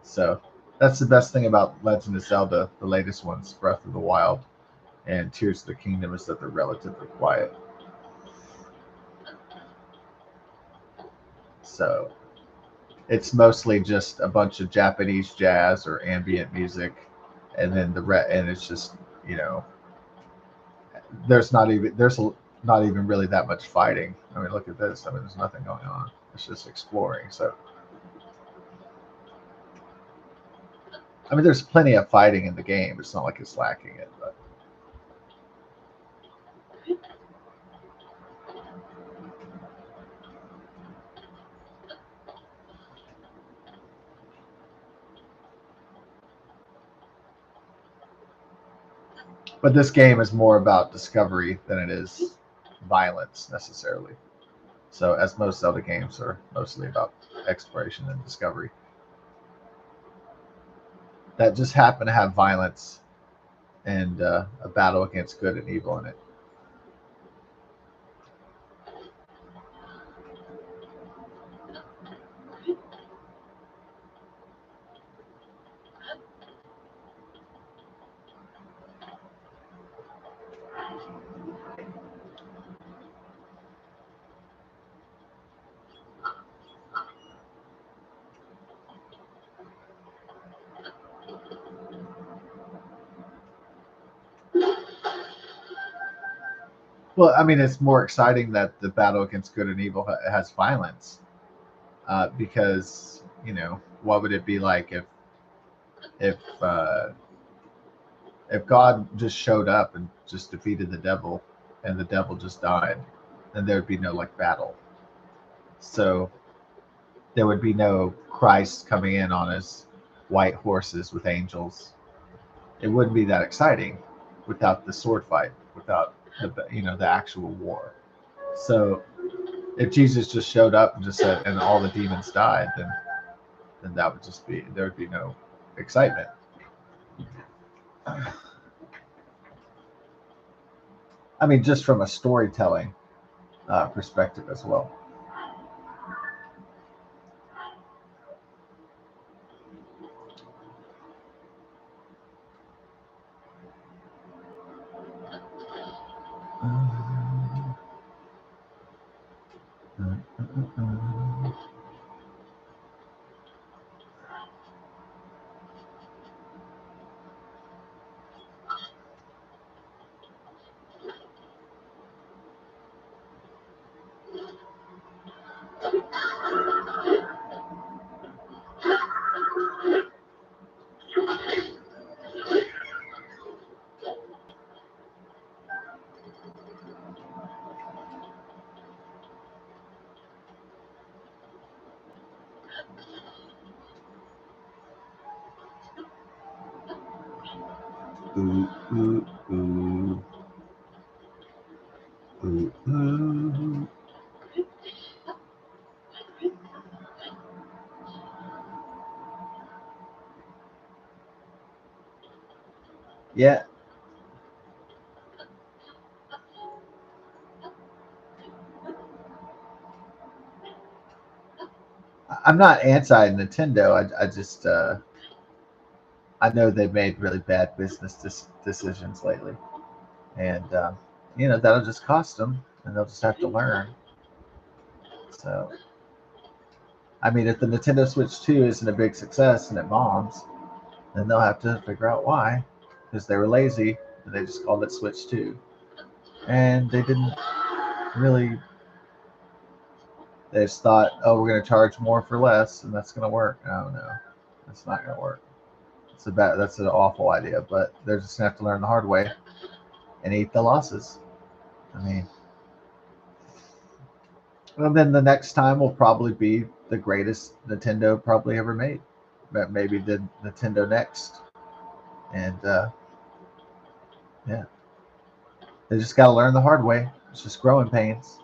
So that's the best thing about Legend of Zelda, the latest ones, Breath of the Wild and Tears of the Kingdom, is that they're relatively quiet. So it's mostly just a bunch of Japanese jazz or ambient music, and then and it's just you know there's not even really that much fighting. I mean, look at this. I mean, there's nothing going on. It's just exploring. So I mean, there's plenty of fighting in the game. It's not like it's lacking it, but this game is more about discovery than it is violence necessarily. So as most Zelda games are mostly about exploration and discovery, that just happen to have violence and a battle against good and evil in it. Well, I mean, it's more exciting that the battle against good and evil has violence, because what would it be like if uh, if God just showed up and just defeated the devil, and the devil just died, then there would be no like battle. So there would be no Christ coming in on his white horses with angels. It wouldn't be that exciting without the sword fight, without the actual war. So if Jesus just showed up and just said, and all the demons died, then that would just be, there would be no excitement. I mean, just from a storytelling perspective as well. Ooh, ooh, ooh. Ooh, ooh. Yeah, I'm not anti Nintendo. I just I know they've made really bad business decisions lately, and that'll just cost them, and they'll just have to learn. So I mean, if the Nintendo Switch 2 isn't a big success and it bombs, then they'll have to figure out why, because they were lazy and they just called it Switch 2, and they didn't really. They just thought, oh, we're going to charge more for less, and that's going to work. Oh no, that's not going to work. That's an awful idea, but they're just gonna have to learn the hard way and eat the losses. I mean, well, then the next time will probably be the greatest Nintendo probably ever made. But maybe the Nintendo Next, and yeah, they just got to learn the hard way. It's just growing pains.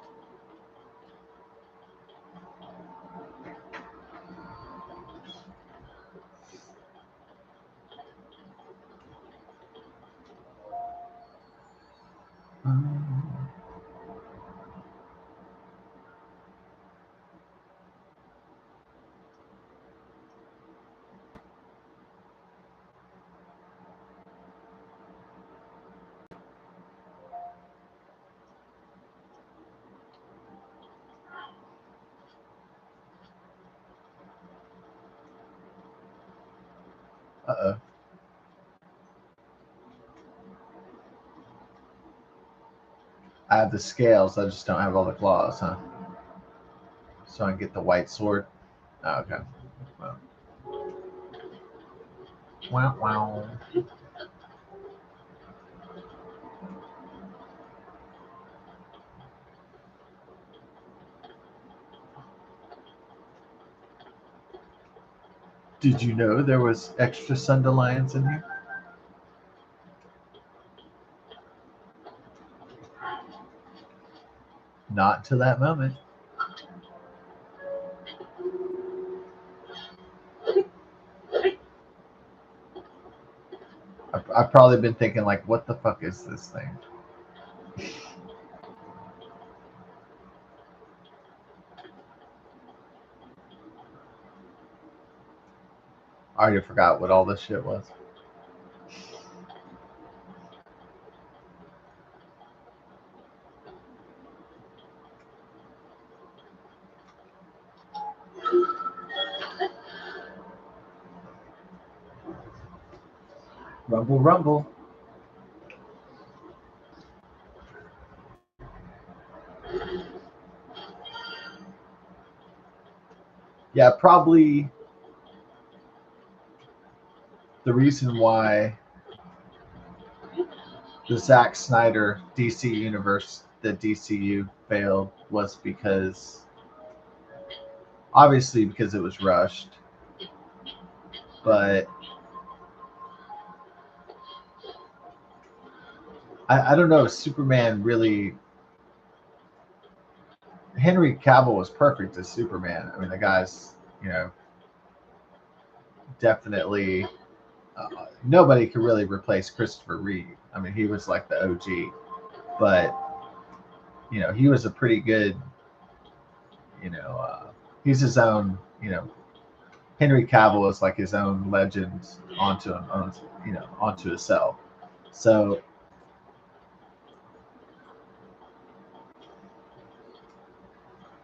Uh-oh. I have the scales. I just don't have all the claws, huh? So I can get the white sword. Oh, okay. Well, wow, wow. Did you know there was extra Sunderlands in here? Not to that moment. I've probably been thinking like, what the fuck is this thing? I already forgot what all this shit was. Rumble, rumble. Yeah, probably the reason why the Zack Snyder DC universe, the DCU failed was because obviously because it was rushed, but I don't know. Superman really. Henry Cavill was perfect as Superman. I mean, the guy's, you know, definitely nobody could really replace Christopher Reeve. I mean, he was like the OG, but he was a pretty good, you know, he's his own, Henry Cavill is like his own legend onto himself. So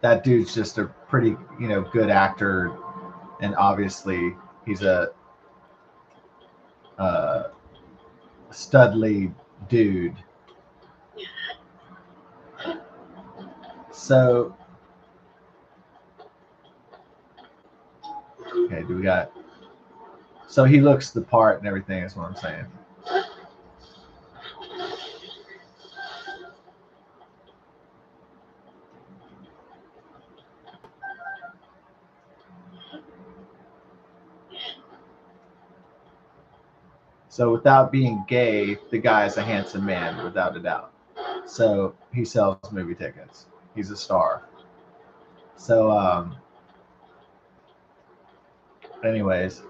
that dude's just a pretty, good actor, and obviously he's a uh, studly dude. So okay, do we got? So he looks the part and everything. Is what I'm saying. So without being gay, the guy is a handsome man without a doubt. So he sells movie tickets. He's a star. So anyways,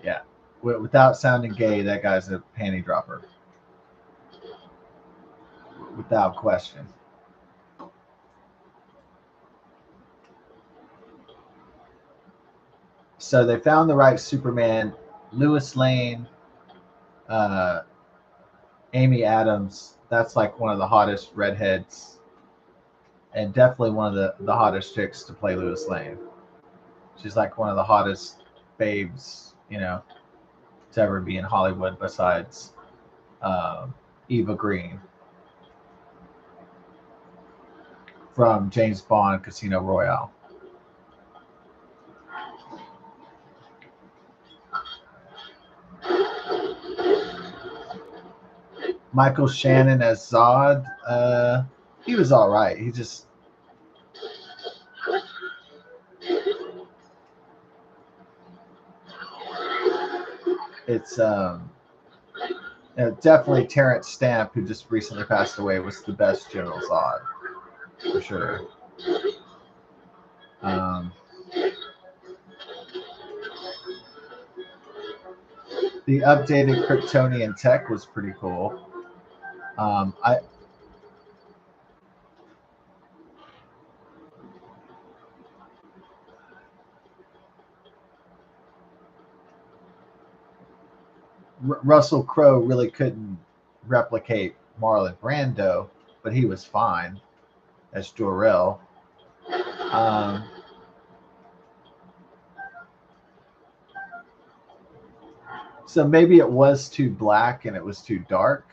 yeah. Without sounding gay, that guy's a panty dropper, without question. So they found the right Superman, Lewis Lane, uh, Amy Adams. That's like one of the hottest redheads, and definitely one of the hottest chicks to play Lewis Lane. She's like one of the hottest babes, to ever be in Hollywood besides Eva Green from James Bond Casino Royale. Michael Shannon as Zod, he was all right. It's definitely Terrence Stamp, who just recently passed away, was the best General Zod for sure. Um, the updated Kryptonian tech was pretty cool. I Russell Crowe really couldn't replicate Marlon Brando, but he was fine as Jor-El. Um, so maybe it was too black and it was too dark.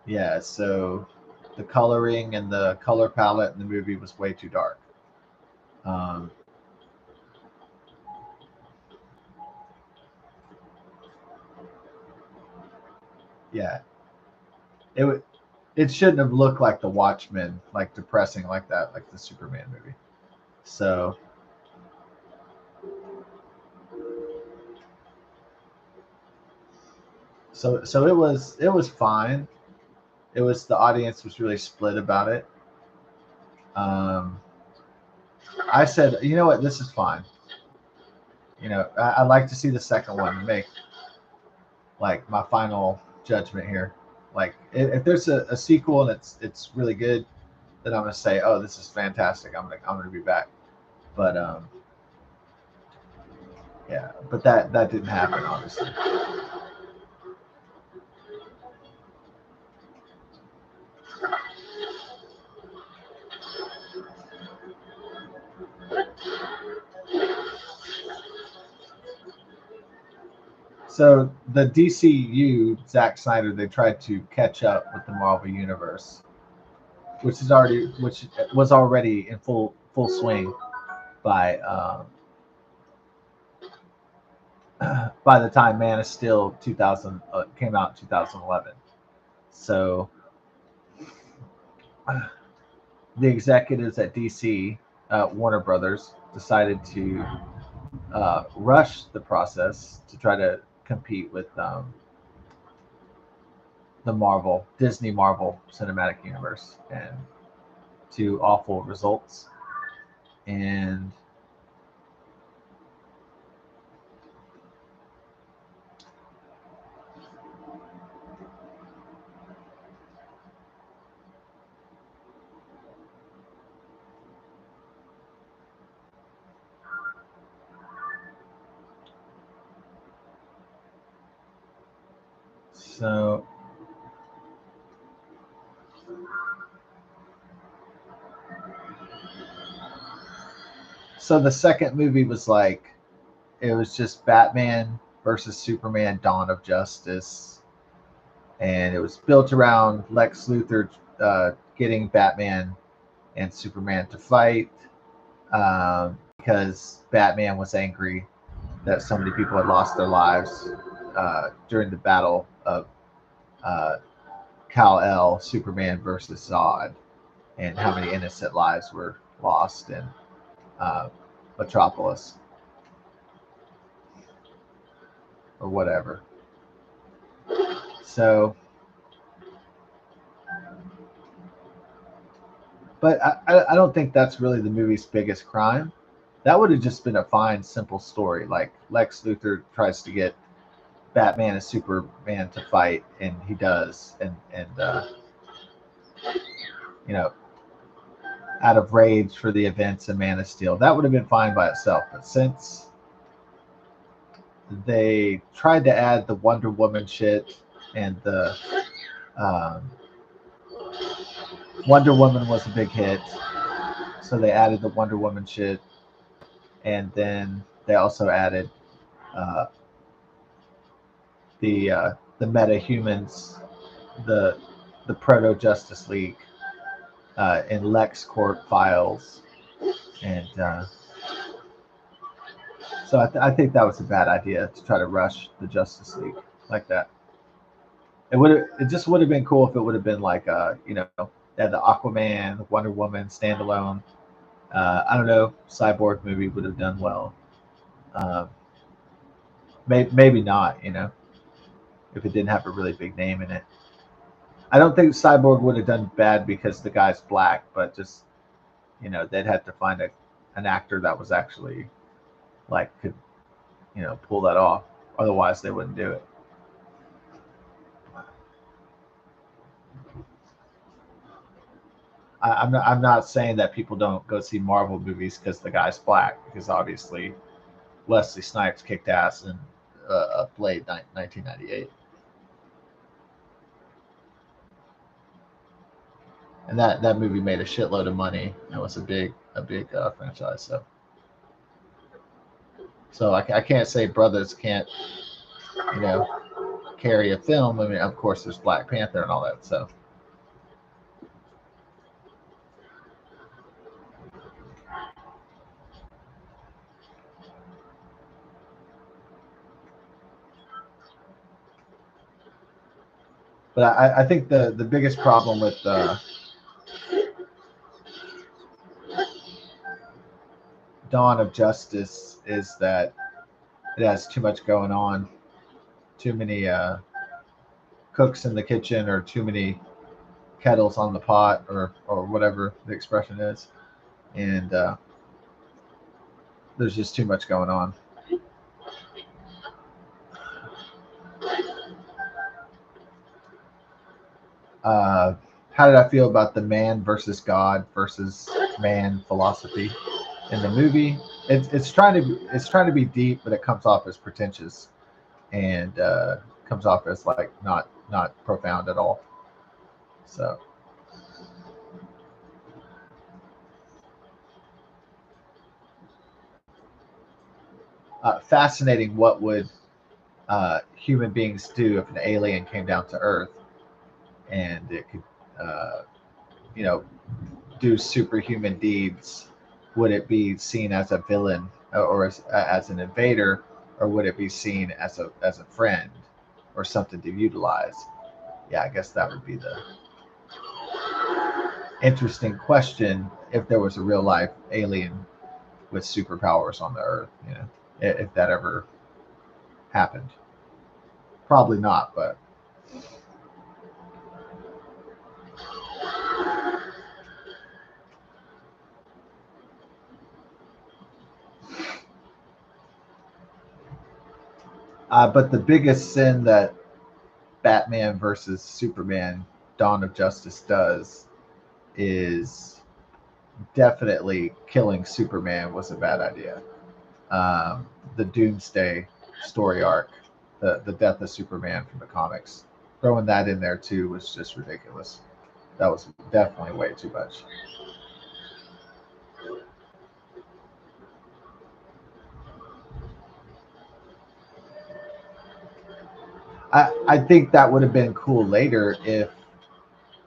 Yeah, so the coloring and the color palette in the movie was way too dark. Um, yeah, it it shouldn't have looked like the Watchmen, like depressing like that, like the Superman movie. So so it was fine. It was the audience was really split about it. Um, I said, you know what, this is fine. I'd like to see the second one and make like my final judgment here. Like if there's a sequel and it's really good, then I'm gonna say, oh, this is fantastic. I'm gonna be back. But yeah, but that didn't happen, obviously. So the DCU, Zack Snyder, they tried to catch up with the Marvel universe, which was already in full swing by by the time Man of Steel 2000 came out in 2011. So the executives at DC, Warner Brothers, decided to rush the process to try to compete with the Disney Marvel Cinematic Universe, and to awful results. And so the second movie was like, it was just Batman versus Superman: Dawn of Justice, and it was built around Lex Luthor getting Batman and Superman to fight, because Batman was angry that so many people had lost their lives during the battle of uh, Kal-El, Superman versus Zod, and how many innocent lives were lost in uh, Metropolis or whatever. So, but I don't think that's really the movie's biggest crime. That would have just been a fine, simple story. Like Lex Luthor tries to get Batman and Superman to fight, and he does, and you know, out of rage for the events in Man of Steel, that would have been fine by itself. But since they tried to add the Wonder Woman shit, and the um, Wonder Woman was a big hit, so they added the Wonder Woman shit, and then they also added uh, the meta humans, the the proto Justice League in LexCorp files, and so I think that was a bad idea to try to rush the Justice League like that. It just would have been cool if it would have been like they had the Aquaman, Wonder Woman standalone. I don't know, Cyborg movie would have done well. Um, maybe not, if it didn't have a really big name in it. I don't think Cyborg would have done bad because the guy's black, but just they'd have to find an actor that was actually like could pull that off. Otherwise, they wouldn't do it. I'm not saying that people don't go see Marvel movies because the guy's black, because obviously Wesley Snipes kicked ass in Blade 1998, and that movie made a shitload of money. It was a big franchise. So I can't say brothers can't you know carry a film. I mean, of course, there's Black Panther and all that. So, but I think the biggest problem with Dawn of Justice is that it has too much going on, too many cooks in the kitchen, or too many kettles on the pot, or whatever the expression is, and there's just too much going on. Uh, how did I feel about the man versus God versus man philosophy in the movie? It's trying to be deep, but it comes off as pretentious, and comes off as like not profound at all. So fascinating. What would human beings do if an alien came down to Earth and it could, uh, you know, do superhuman deeds? Would it be seen as a villain, or as an invader, or would it be seen as a friend or something to utilize? Yeah, I guess that would be the interesting question if there was a real life alien with superpowers on the Earth. If that ever happened. Probably not, but the biggest sin that Batman versus Superman Dawn of Justice does is definitely killing Superman was a bad idea. The Doomsday story arc, the death of Superman from the comics, throwing that in there too was just ridiculous. That was definitely way too much. I think that would have been cool later if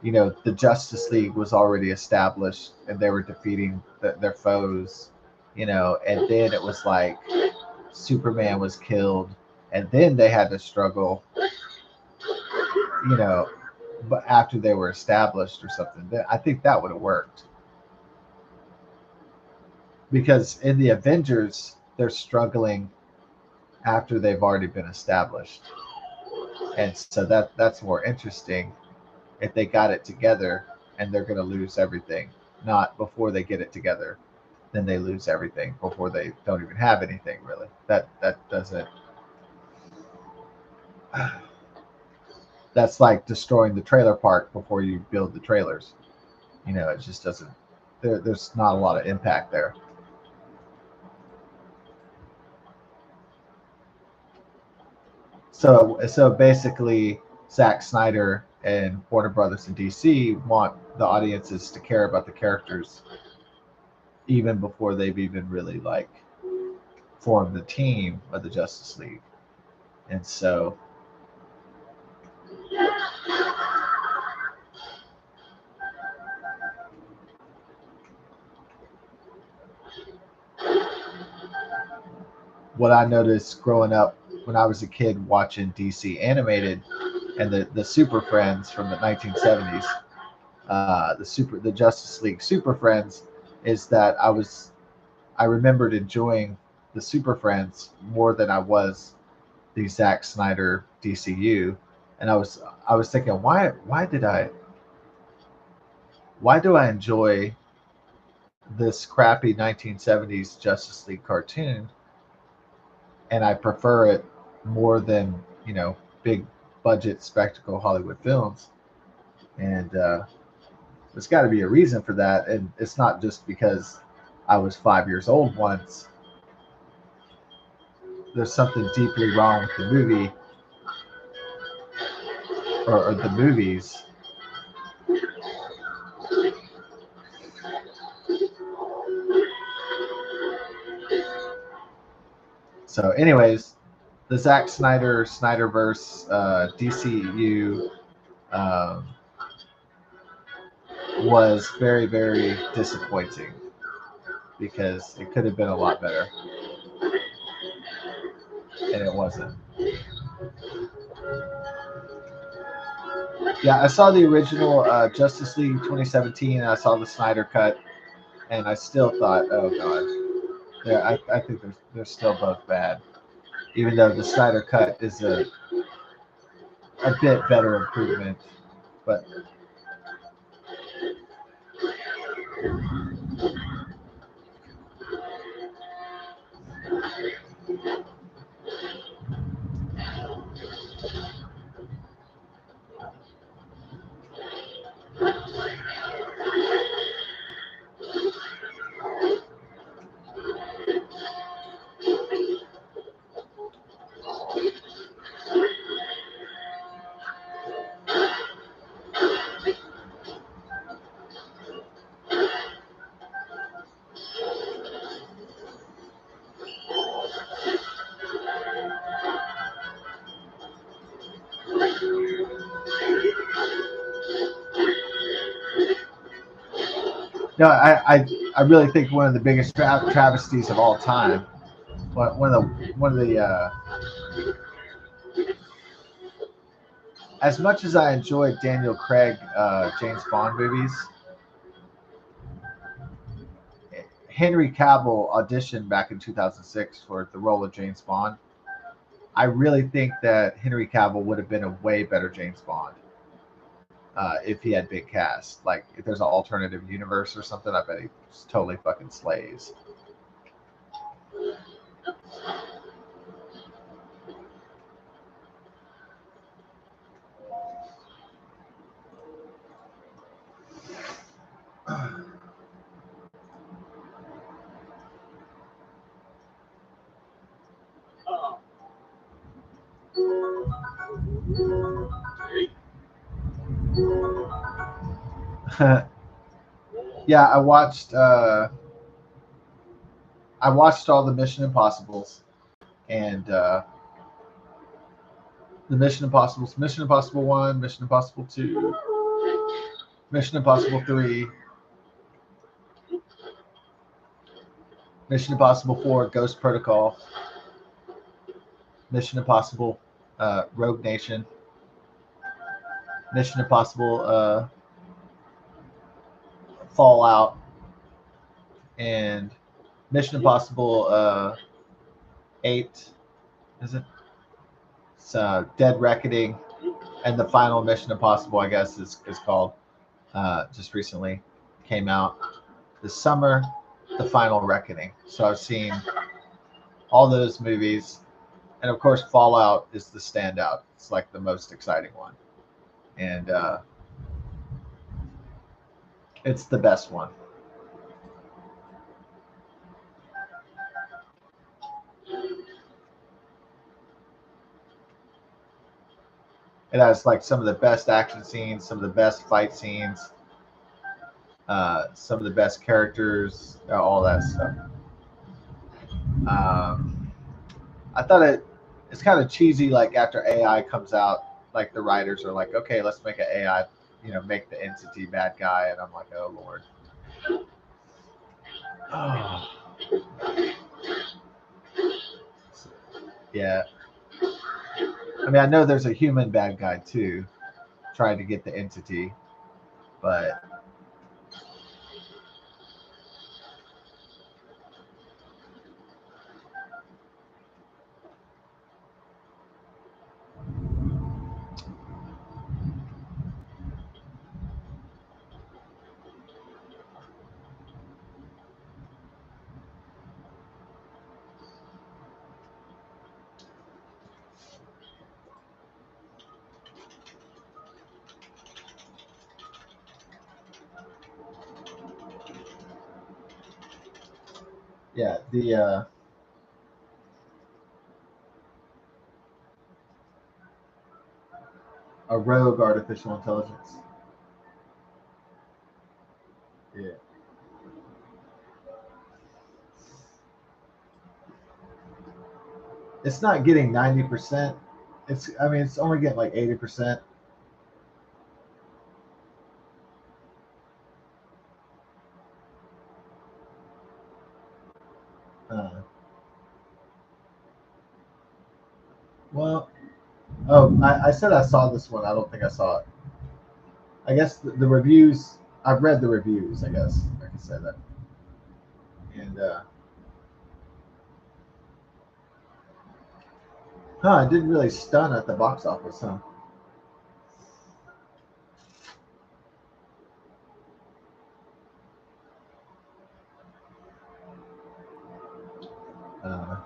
the Justice League was already established and they were defeating their foes, and then it was like Superman was killed, and then they had to struggle, you know, but after they were established or something. I think that would have worked because in the Avengers they're struggling after they've already been established, and so that's more interesting if they got it together and they're going to lose everything, not before they get it together. Then they lose everything before they don't even have anything really. That doesn't. That's like destroying the trailer park before you build the trailers. It just doesn't. There's not a lot of impact there. So basically, Zack Snyder and Warner Brothers and DC want the audiences to care about the characters even before they've even really like formed the team of the Justice League. And so what I noticed growing up when I was a kid watching DC animated and the Super Friends from the 1970s, the Justice League Super Friends, is that I remembered enjoying the Super Friends more than I was the Zack Snyder DCU, and I was thinking why do I enjoy this crappy 1970s Justice League cartoon, and I prefer it more than big budget spectacle Hollywood films, and there's got to be a reason for that, and it's not just because I was 5 years old once. There's something deeply wrong with the movie or the movies. So, anyways, the Zack Snyder Snyderverse DCU um, was very, very disappointing because it could have been a lot better, and it wasn't. Yeah, I saw the original Justice League 2017, and I saw the Snyder cut, and I still thought, oh god, yeah, I think they're still both bad, even though the Snyder cut is a bit better improvement, but no, I really think one of the biggest travesties of all time. One of the as much as I enjoyed Daniel Craig James Bond movies, Henry Cavill auditioned back in 2006 for the role of James Bond. I really think that Henry Cavill would have been a way better James Bond if he had big cast. Like if there's an alternative universe or something, I bet he totally fucking slays. Yeah, I watched all the Mission Impossibles and the Mission Impossibles, Mission Impossible 1, Mission Impossible 2, Mission Impossible 3, Mission Impossible 4, Ghost Protocol, Mission Impossible Rogue Nation, Mission Impossible Fallout, and Mission Impossible 8, is it? It's Dead Reckoning, and the final Mission Impossible, I guess, is called, just recently came out this summer, The Final Reckoning. So I've seen all those movies, and of course Fallout is the standout. It's like the most exciting one, and it's the best one. It has like some of the best action scenes, some of the best fight scenes, some of the best characters, all that stuff. Um, I thought it's kind of cheesy. Like after AI comes out, like the writers are like, okay, let's make an AI, make the entity bad guy, and I'm like, oh lord. Oh, yeah. I mean, I know there's a human bad guy too, trying to get the entity, but yeah, the a rogue artificial intelligence. Yeah, it's not getting 90%. I mean, it's only getting like 80%. Uh, well, oh, I said I saw this one. I don't think I saw it. I guess the reviews. I've read the reviews. I guess I can say that. And it didn't really stun at the box office, huh? Uh,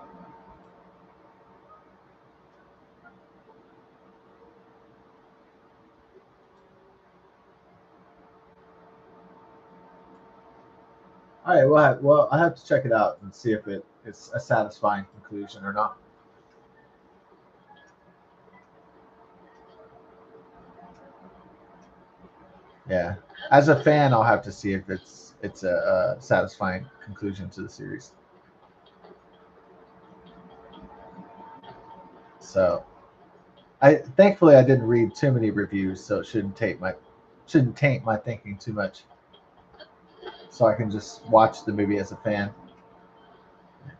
all right. Well, I have to check it out and see if it's a satisfying conclusion or not. Yeah. As a fan, I'll have to see if it's a satisfying conclusion to the series. So, I thankfully I didn't read too many reviews, so it shouldn't taint my thinking too much. So I can just watch the movie as a fan. And,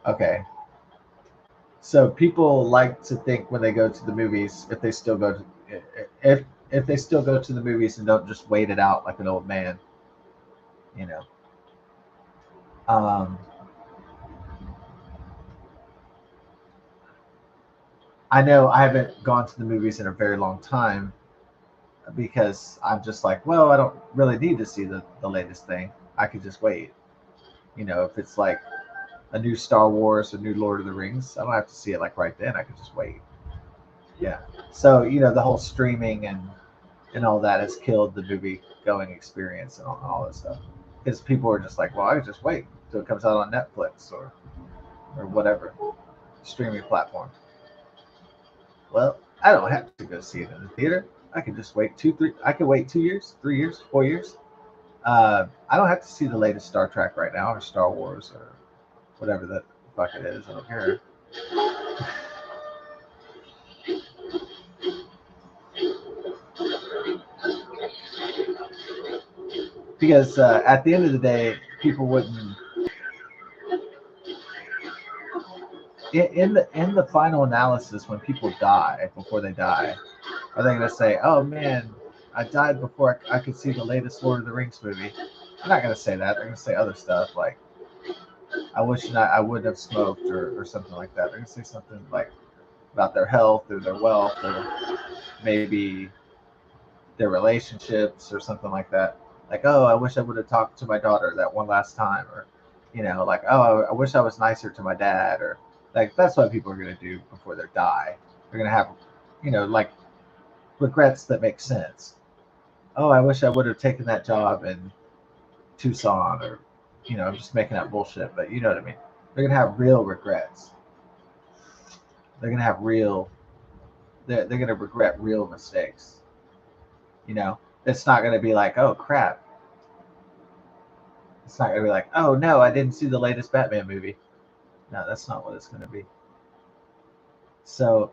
okay. So people like to think when they go to the movies, if if they still go to the movies and don't just wait it out like an old man, you know. Um, I know I haven't gone to the movies in a very long time because I'm just like, well, I don't really need to see the latest thing. I could just wait. If it's like a new Star Wars or new Lord of the Rings, I don't have to see it like right then. I could just wait. Yeah. So the whole streaming and all that has killed the movie going experience and all that stuff because people are just like, well, I could just wait till it comes out on Netflix or whatever streaming platform. Well, I don't have to go see it in the theater. I can just wait 2, 3. I can wait 2 years, 3 years, 4 years. I don't have to see the latest Star Trek right now or Star Wars or whatever the fuck it is. I don't care. Because at the end of the day, people wouldn't. in the final analysis, when people die before they die, are they going to say, "Oh man, I died before I could see the latest Lord of the Rings movie"? They're not going to say that. They're going to say other stuff like, "I wish not, I wouldn't have smoked," or something like that. They're going to say something like about their health or their wealth or maybe their relationships or something like that. Like, "Oh, I wish I would have talked to my daughter that one last time," or like, "Oh, I wish I was nicer to my dad," or like that's what people are going to do before they die. They're going to have, like regrets that make sense. Oh, I wish I would have taken that job in Tucson, or I'm just making up bullshit, but you know what I mean. They're gonna have real regrets. They're gonna have real. They're gonna regret real mistakes. It's not gonna be like, oh crap. It's not gonna be like, oh no, I didn't see the latest Batman movie. No, that's not what it's gonna be. So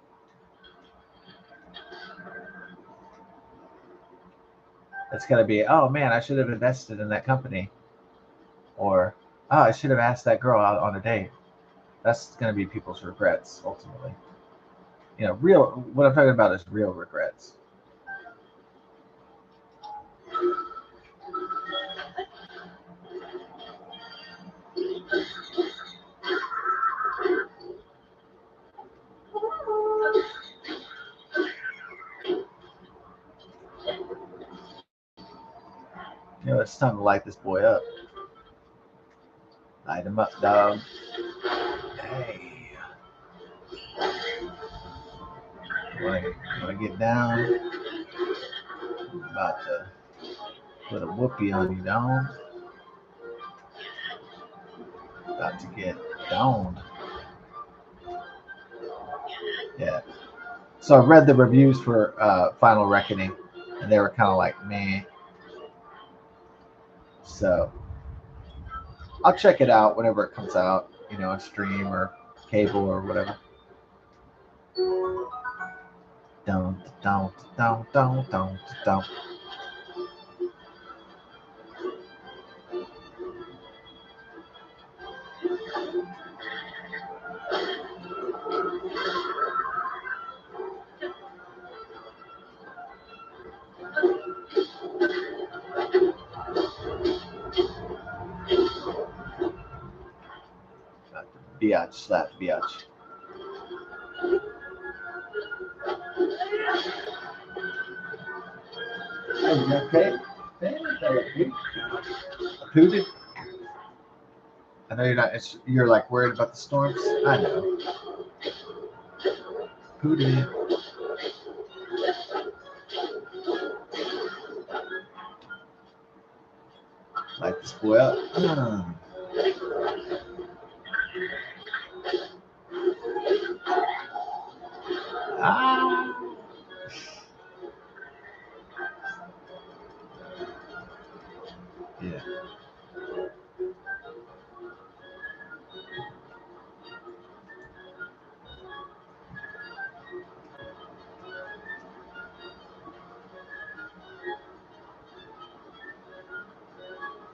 it's gonna be, oh man, I should have invested in that company, or oh, I should have asked that girl out on a date. That's gonna be people's regrets ultimately. Real. What I'm talking about is real regrets. It's time to light this boy up. Light him up, dog. Hey, wanna get down? I'm about to put a whoopee on you, dog. About to get down. Yeah. So I read the reviews for Final Reckoning, and they were kind of like, meh. So I'll check it out whenever it comes out, on stream or cable or whatever. Down, down, down, down, down, down. Biatch, slap, biatch. Okay. Pooted. I know you're not. You're like worried about the storms. I know. Pooted. Light this boy up. Ah. Yeah.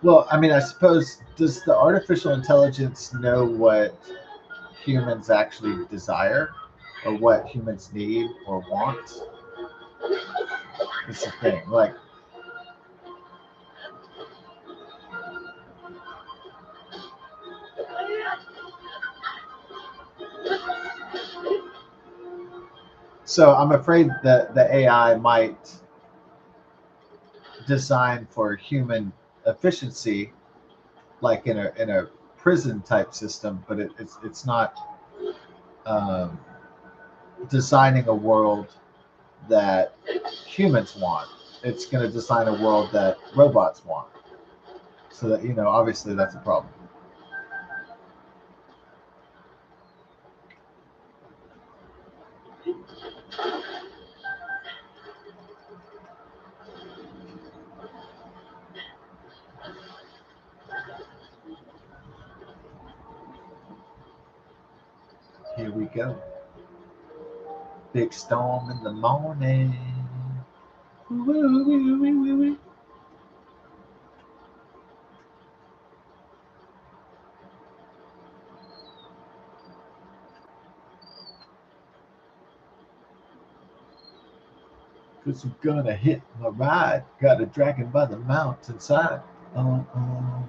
Well, I mean, I suppose, does the artificial intelligence know what humans actually desire or what humans need or want? It's the thing. Like, so I'm afraid that the AI might design for human efficiency, like in a prison type system, but it's not um, designing a world that humans want. It's going to design a world that robots want. So that obviously that's a problem. Here we go. Big storm in the morning. 'Cause I'm gonna hit my ride. Got a dragon by the mountainside. Oh, oh.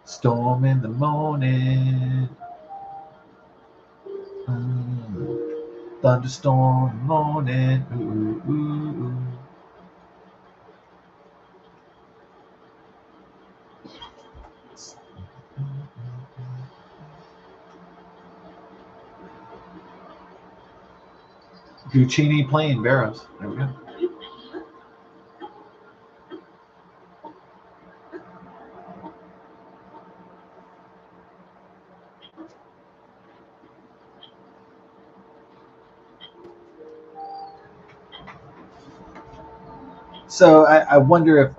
Storm in the morning. Thunderstorm morning. Ooh, ooh, ooh. Guccini playing Barrows. There we go. So I wonder if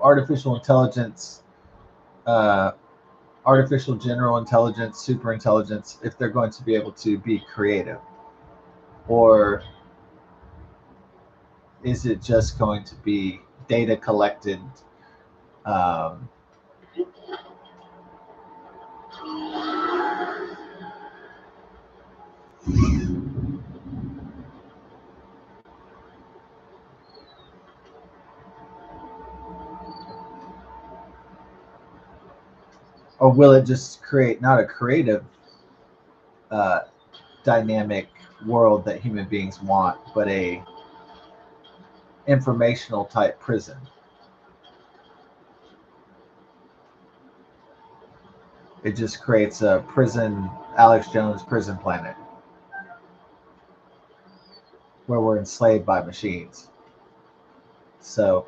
uh, artificial general intelligence, super intelligence, if they're going to be able to be creative, or is it just going to be data collected? Um, or will it just create not a creative, uh, dynamic world that human beings want, but a informational type prison? It just creates a prison, Alex Jones prison planet, where we're enslaved by machines. So,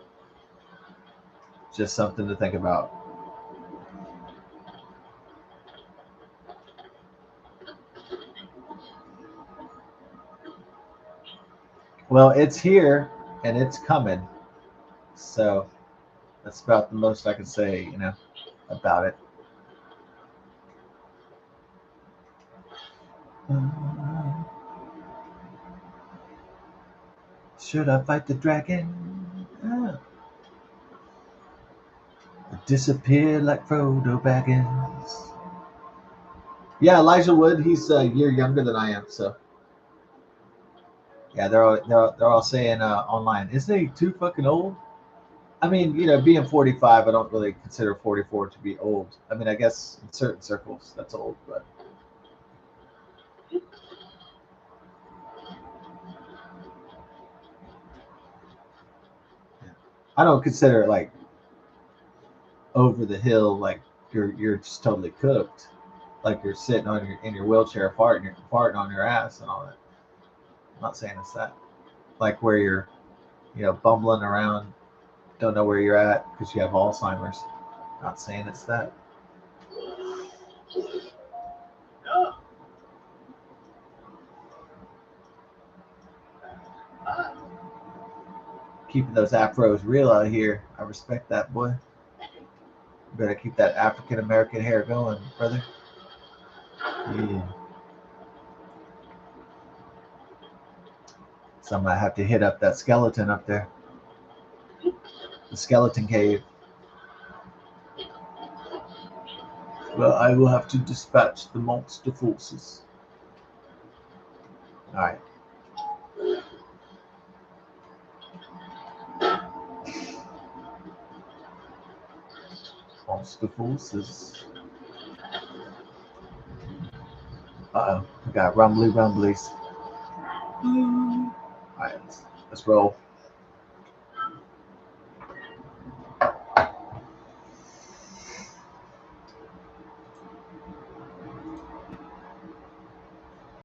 just something to think about. Well, it's here and it's coming. So, that's about the most I can say, about it. Should I fight the dragon? Disappear like Frodo Baggins. Yeah, Elijah Wood. He's a year younger than I am. So yeah, they're all saying online, isn't he too fucking old? I mean, being 45, I don't really consider 44 to be old. I mean, I guess in certain circles that's old, but yeah. I don't consider it like over the hill, like you're just totally cooked, like you're sitting on your in your wheelchair farting on your ass and all that. I'm not saying it's that. Like where you're, bumbling around, don't know where you're at because you have Alzheimer's. Not saying it's that. Keeping those afros real out here. I respect that, boy. You better keep that African American hair going, brother. Yeah. So I'm gonna have to hit up that skeleton up there, the skeleton cave. Well, I will have to dispatch the monster forces. All right. Monster forces. Uh oh. We got rumbly rumblies. All right, let's roll.